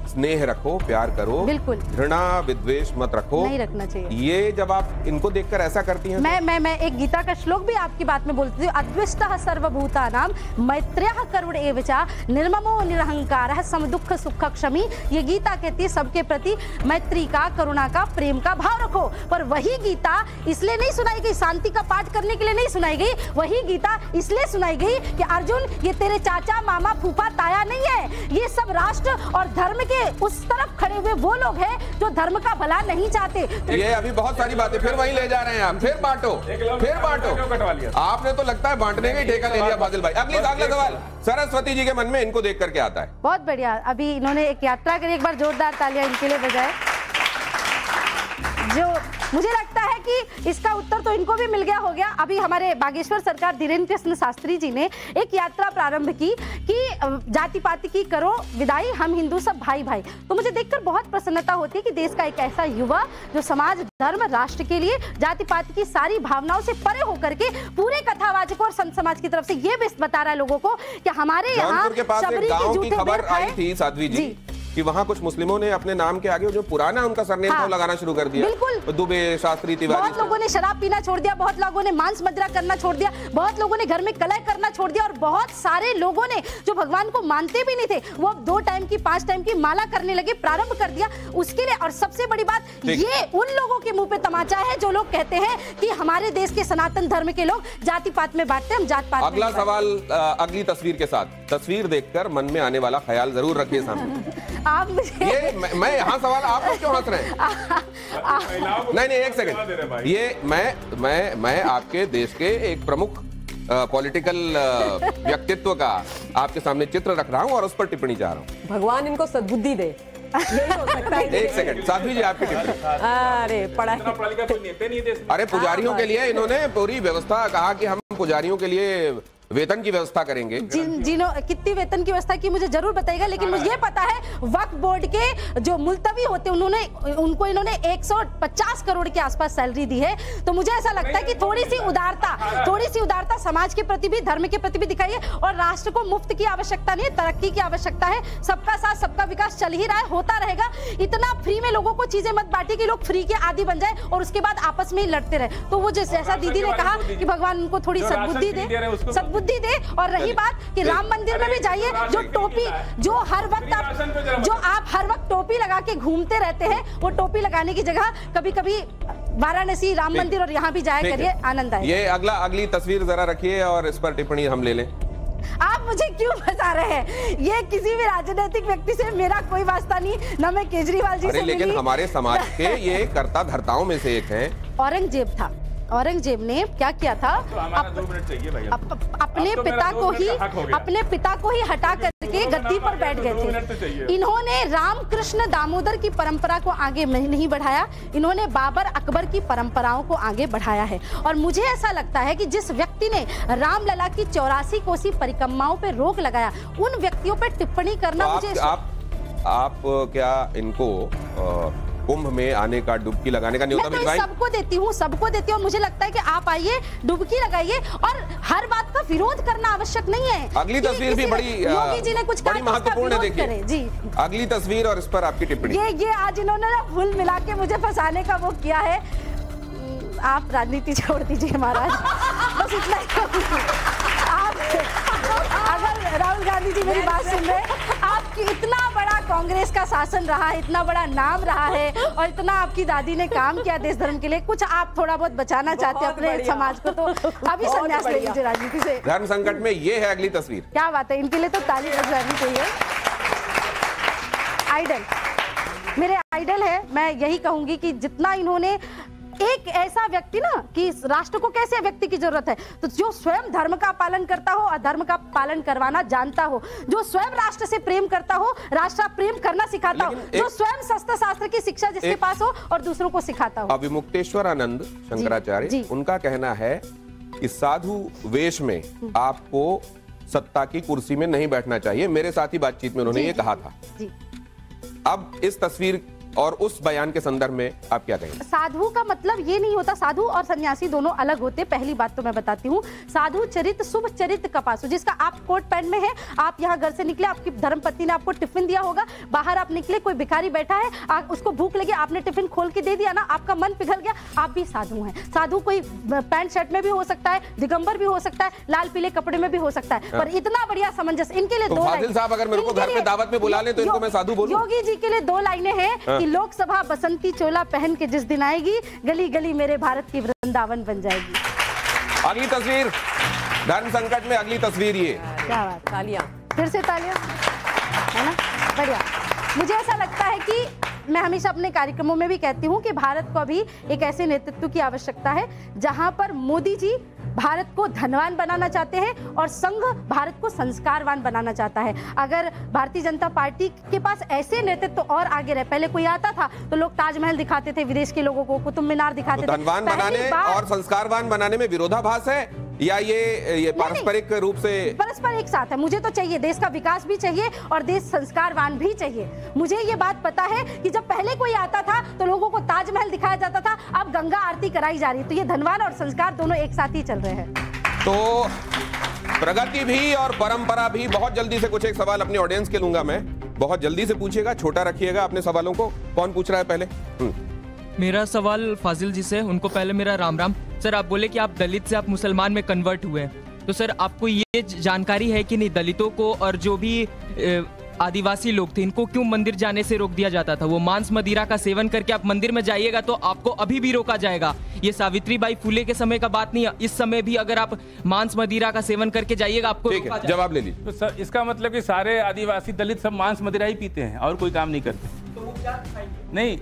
S1: स्नेह रखो, प्यार करो, बिल्कुल, घृणा विद्वेष मत रखो,
S2: नहीं रखना चाहिए।
S1: ये जब आप इनको देखकर ऐसा करती हैं?
S2: मैं एक गीता का श्लोक भी आपकी बात में बोलती हूँ, अद्विष्टः सर्वभूतानां मैत्र्यः करुण एव च निर्ममो निरहंकारः समदुःख सुख क्षमी। ये गीता कहती है सबके प्रति मैत्री का, करुणा का, प्रेम का भाव रखो। पर वही गीता इसलिए नहीं सुनाई गई, शांति का पाठ करने के लिए नहीं सुनाई गई, वही गीता इसलिए सुनाई गई कि अर्जुन ये तेरे चाचा, मामा, फूफा, ताया नहीं है, ये सब राष्ट्र और धर्म के उस तरफ खड़े हुए वो लोग हैं जो धर्म का भला नहीं चाहते।
S1: ये अभी बहुत सारी बातें फिर वहीं ले जा रहे हैं आप, फिर बांटो। आपने तो लगता है बांटने का ही ठेका ले लिया फाजिल भाई। अगला सवाल सरस्वती जी के मन में इनको देख करके आता है।
S2: बहुत बढ़िया, अभी इन्होंने एक यात्रा करी, एक बार जोरदार तालियां इनके लिए बजाए। जो मुझे लगता है कि इसका उत्तर तो इनको भी मिल गया हो गया। अभी हमारे बागेश्वर सरकार धीरेन्द्र कृष्ण शास्त्री जी ने एक यात्रा प्रारंभ की कि जाति पाति की करो विदाई, हम हिंदू सब भाई भाई। तो मुझे देखकर बहुत प्रसन्नता होती है कि देश का एक ऐसा युवा जो समाज धर्म राष्ट्र के लिए जाति पाति की सारी भावनाओं से परे होकर के पूरे कथावाचकों और संत समाज की तरफ से ये भी बता रहा है लोगों को कि हमारे यहाँ शबरी के जूते
S1: खबर आई थी साध्वी जी कि वहाँ कुछ मुस्लिमों ने अपने नाम के आगे जो पुराना उनका सरनेम था लगाना शुरू कर दिया।
S2: बिल्कुल,
S1: दुबे, शास्त्री, तिवारी।
S2: बहुत लोगों ने शराब पीना छोड़ दिया, बहुत लोगों ने मांस मदिरा करना छोड़ दिया, बहुत लोगों ने घर में कलह करना छोड़ दिया और बहुत सारे लोगों ने जो भगवान को मानते भी नहीं थे वो अब 2 टाइम की 5 टाइम की माला करने लगे, प्रारंभ कर दिया उसके लिए। और सबसे बड़ी बात ये उन लोगों के मुंह पे तमाचा है जो लोग कहते हैं कि हमारे देश के सनातन धर्म के लोग जाति पात में बांटते, हम जात पात।
S1: अगला सवाल अगली तस्वीर के साथ। तस्वीर देखकर मन में आने वाला ख्याल जरूर रखिए सामने।
S2: आप मुझे
S1: मैं यहाँ सवाल आप लोग क्यों हंस रहे हैं? नहीं एक सेकंड, ये मैं आपके देश के एक प्रमुख पॉलिटिकल व्यक्तित्व का आपके सामने चित्र रख रहा हूँ और उस पर टिप्पणी चाह रहा हूँ।
S6: भगवान इनको सद्बुद्धि दे। यही हो सकता है।
S1: एक सेकंड साध्वी जी, आपकी टिप्पणी।
S6: अरे पढ़ाई,
S1: अरे पुजारियों के लिए इन्होंने पूरी व्यवस्था कहा कि हम पुजारियों के लिए वेतन की व्यवस्था करेंगे।
S2: कितनी वेतन की व्यवस्था की मुझे जरूर बताइएगा, लेकिन मुझे पता है वक्फ बोर्ड के जो मुल्तवी होते हैं उनको इन्होंने 150 करोड़ के आसपास सैलरी दी है। तो मुझे ऐसा लगता है कि थोड़ी सी उदारता समाज के प्रति भी, धर्म के प्रति भी दिखाइए। और राष्ट्र को मुफ्त की आवश्यकता नहीं है, तरक्की की आवश्यकता है। सबका साथ सबका विकास चल ही रहा है, होता रहेगा। इतना फ्री में लोगों को चीजें मत बांटिए कि लोग फ्री के आदी बन जाए और उसके बाद आपस में ही लड़ते रहे। तो वो जैसा दीदी ने कहा कि भगवान उनको थोड़ी सद्बुद्धि दे, बुद्धि दे। और रही बात कि राम मंदिर में भी जाइए, जो टोपी जो हर वक्त आप हर वक्त टोपी लगा के घूमते रहते हैं, वो टोपी लगाने की जगह कभी कभी वाराणसी राम मंदिर और यहाँ भी जाया करिए, आनंद आए।
S1: ये अगली तस्वीर जरा रखिए और इस पर टिप्पणी हम ले लें।
S2: आप मुझे क्यों फंसा रहे हैं? ये किसी भी राजनीतिक व्यक्ति से मेरा कोई वास्ता नहीं, ना मैं केजरीवाल जी से मिली।
S1: लेकिन हमारे समाज के ये कर्ता धर्ताओं में से एक है।
S2: औरंगजेब था, औरंगजेब ने क्या किया था, अपने पिता को ही हटा करके गद्दी पर बैठ गए थे। इन्होंने रामकृष्ण दामोदर की परंपरा को आगे नहीं बढ़ाया, इन्होंने बाबर अकबर की परंपराओं को आगे बढ़ाया है। और मुझे ऐसा लगता है कि जिस व्यक्ति ने रामलला की 84 कोसी परिक्रमाओं पर रोक लगाया, उन व्यक्तियों पर टिप्पणी करना
S1: तो
S2: मुझे
S1: आप क्या इनको कुंभ में आने का, डुबकी लगाने का न्योता भिजवाएं?
S2: सबको देती हूँ। मुझे लगता है कि आप आइए, डुबकी लगाइए और हर बात का विरोध करना आवश्यक नहीं है।
S1: अगली तस्वीर भी बड़ी
S2: योगी जी ने कुछ
S1: बड़ी महत्वपूर्ण है, देखिए
S2: जी
S1: अगली तस्वीर और इस पर आपकी टिप्पणी।
S2: ये आज इन्होंने ना फुल मिला के मुझे फंसाने का वो किया है। आप राजनीति छोड़ दीजिए महाराज, बस इतना ही। अगर राहुल गांधी जी मेरी बात सुन रहे, आपकी इतना बड़ा कांग्रेस का शासन रहा है, इतना बड़ा नाम रहा है और इतना आपकी दादी ने काम किया देश धर्म के लिए, कुछ आप थोड़ा बहुत बचाना चाहते हैं अपने समाज को, तो अभी संन्यास ले लीजिए राजनीति से।
S1: धर्म संकट में ये है अगली तस्वीर।
S2: क्या बात है, इनके लिए तो ताली बजानी चाहिए। आइडल, मेरे आइडल है। मैं यही कहूंगी कि जितना इन्होंने एक ऐसा व्यक्ति ना कि राष्ट्र को कैसे व्यक्ति की जरूरत है, तो जो स्वयं धर्म का पालन करता हो और धर्म का पालन करवाना जानता हो, जो स्वयं राष्ट्र से प्रेम करता हो, राष्ट्र प्रेम करना सिखाता हो, जो स्वयं शस्त्र शास्त्र की शिक्षा जिसके पास हो और दूसरों को सिखाता हो।
S1: अभिमुक्तेश्वरानंद शंकराचार्य, उनका कहना है कि साधु वेश में आपको सत्ता की कुर्सी में नहीं बैठना चाहिए। मेरे साथ ही बातचीत में उन्होंने ये कहा था। अब इस तस्वीर और उस बयान के संदर्भ में आप क्या कहेंगे?
S2: साधु का मतलब ये नहीं होता, साधु और सन्यासी दोनों अलग होते। पहली बात तो मैं बताती हूँ, साधु चरित्र शुभ चरित्र कपासु, जिसका आप कोट पैंट में है, आप यहाँ घर से निकले, आपकी धर्मपत्नी ने आपको टिफिन दिया होगा, बाहर आप निकले, कोई भिखारी बैठा है, उसको भूख लगी, आपने टिफिन खोल के दे दिया ना, आपका मन पिघल गया, आप भी साधु हैं। साधु कोई पैंट शर्ट में भी हो सकता है, दिगंबर भी हो सकता है, लाल पीले कपड़े में भी हो सकता है, पर इतना बढ़िया सामंजस्य। इनके लिए दो
S1: फाजिल साहब अगर मेरे को घर पे दावत में बुला ले तो इनको मैं साधु बोलूं?
S2: योगी जी के लिए 2 लाइनें हैं कि लोकसभा बसंती चोला पहन के जिस दिन आएगी, गली गली मेरे भारत की वृंदावन बन जाएगी।
S1: अगली तस्वीर, धर्म संकट में अगली तस्वीर ये।
S2: क्या बात,
S6: तालियां,
S2: फिर से तालियां, है ना, बढ़िया। मुझे ऐसा लगता है कि मैं हमेशा अपने कार्यक्रमों में भी कहती हूं कि भारत को अभी एक ऐसे नेतृत्व की आवश्यकता है जहां पर मोदी जी भारत को धनवान बनाना चाहते हैं और संघ भारत को संस्कारवान बनाना चाहता है। अगर भारतीय जनता पार्टी के पास ऐसे नेतृत्व और आगे रहे, पहले कोई आता था तो लोग ताजमहल दिखाते थे विदेश के लोगों को, कुतुब मीनार दिखाते थे।
S1: धनवान बनाने और संस्कारवान बनाने में विरोधाभास है या ये पारस्परिक रूप से?
S2: परस्पर एक साथ है। मुझे तो चाहिए, देश का विकास भी चाहिए और देश संस्कारवान भी चाहिए। मुझे ये बात पता है कि जब पहले कोई आता था तो लोगों को ताजमहल दिखाया जाता था, अब गंगा आरती कराई जा रही है। तो ये धनवान और संस्कार दोनों एक साथ ही चल रहे हैं।
S1: तो प्रगति भी और परंपरा भी। बहुत जल्दी से कुछ एक सवाल अपनी ऑडियंस के लूंगा मैं, बहुत जल्दी से पूछिएगा, छोटा रखिएगा अपने सवालों को। कौन पूछ रहा है पहले?
S7: मेरा सवाल फाजिल जी से, उनको पहले मेरा राम राम। सर, आप बोले कि आप दलित से आप मुसलमान में कन्वर्ट हुए, तो सर आपको ये जानकारी है कि नहीं दलितों को और जो भी आदिवासी लोग थे इनको क्यों मंदिर जाने से रोक दिया जाता था? वो मांस मदिरा का सेवन करके आप मंदिर में जाइएगा तो आपको अभी भी रोका जाएगा। ये सावित्रीबाई फुले के समय का बात नहीं है, इस समय भी अगर आप मांस मदिरा का सेवन करके जाइएगा आपको रोका जाएगा।
S1: जवाब ले लीजिए।
S3: तो सर इसका मतलब कि सारे आदिवासी दलित सब मांस मदिरा ही पीते हैं और कोई काम नहीं करते?
S7: तो वो क्या खाएंगे?
S3: नहीं,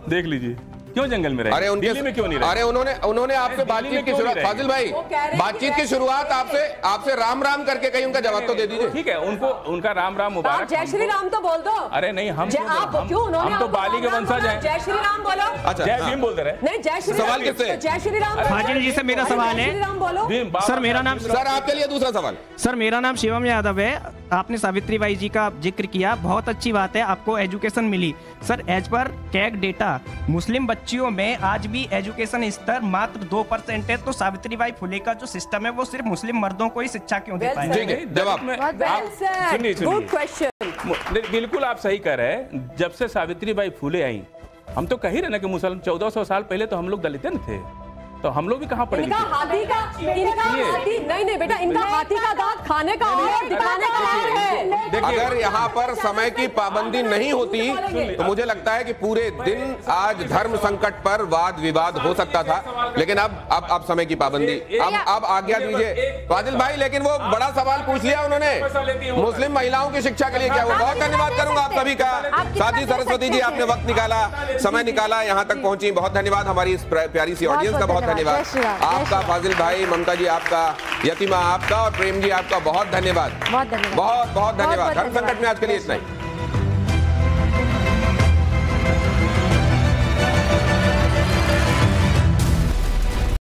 S3: देख लीजिए क्यों जंगल में रहे?
S1: अरे उनके
S3: दिल्ली में क्यों नहीं रहे?
S1: अरे उन्होंने आपसे बातचीत की शुरुआत, फाजिल भाई, बातचीत की शुरुआत आपसे राम राम करके कहीं, उनका जवाब तो दे दीजिए।
S3: ठीक है, उनका राम राम मुबारक।
S6: जय श्री राम तो बोल दो।
S3: अरे नहीं, हम तो बाली के वंशज हैं।
S6: जय श्री राम बोलो।
S1: अच्छा,
S3: जय भीम बोलते रहे।
S6: नहीं, जय श्री
S1: सवाल किससे?
S6: जय श्री राम।
S8: फाजिल जी से मेरा सवाल है।
S6: बोलो
S8: सर, मेरा नाम,
S1: सर आपके लिए दूसरा सवाल।
S8: सर मेरा नाम शिवम यादव है। आपने सावित्रीबाई जी का जिक्र किया, बहुत अच्छी बात है, आपको एजुकेशन मिली। Sir, as per CAG data मुस्लिम बच्चियों में आज भी एजुकेशन स्तर मात्र 2% है, तो सावित्रीबाई फुले का जो सिस्टम है वो सिर्फ मुस्लिम मर्दों को ही शिक्षा क्यों देता है?
S1: ठीक है, जवाब।
S6: Good question.
S3: बिल्कुल आप सही कह रहे हैं। जब से सावित्रीबाई फुले आई, हम तो कह ही रहे ना कि मुसलमान 1400 साल पहले तो हम लोग दलित थे, तो हम लोग भी कहाँ पढ़े?
S6: इनका हाथी नहीं बेटा, इनका हाथी का दांत खाने का और दिखाने का है।
S1: अगर यहाँ पर समय की पाबंदी नहीं होती तो मुझे लगता है कि पूरे दिन आज धर्म संकट पर वाद विवाद हो सकता था, लेकिन अब समय की पाबंदी, अब आज्ञा दीजिए फाजिल भाई। लेकिन वो बड़ा सवाल पूछ लिया उन्होंने, मुस्लिम महिलाओं की शिक्षा के लिए क्या हुआ। बहुत धन्यवाद करूंगा आप सभी का। साथी सरस्वती जी, आपने वक्त निकाला, समय निकाला, यहाँ तक पहुंची, बहुत धन्यवाद। हमारी इस प्यारी सी ऑडियंस का बहुत धन्यवाद आपका, फाजिल भाई, ममता जी आपका, यतिमा आपका और प्रेम जी आपका बहुत धन्यवाद। बहुत बहुत धन्यवाद। धर्म संकट में आज के लिए इतना ही।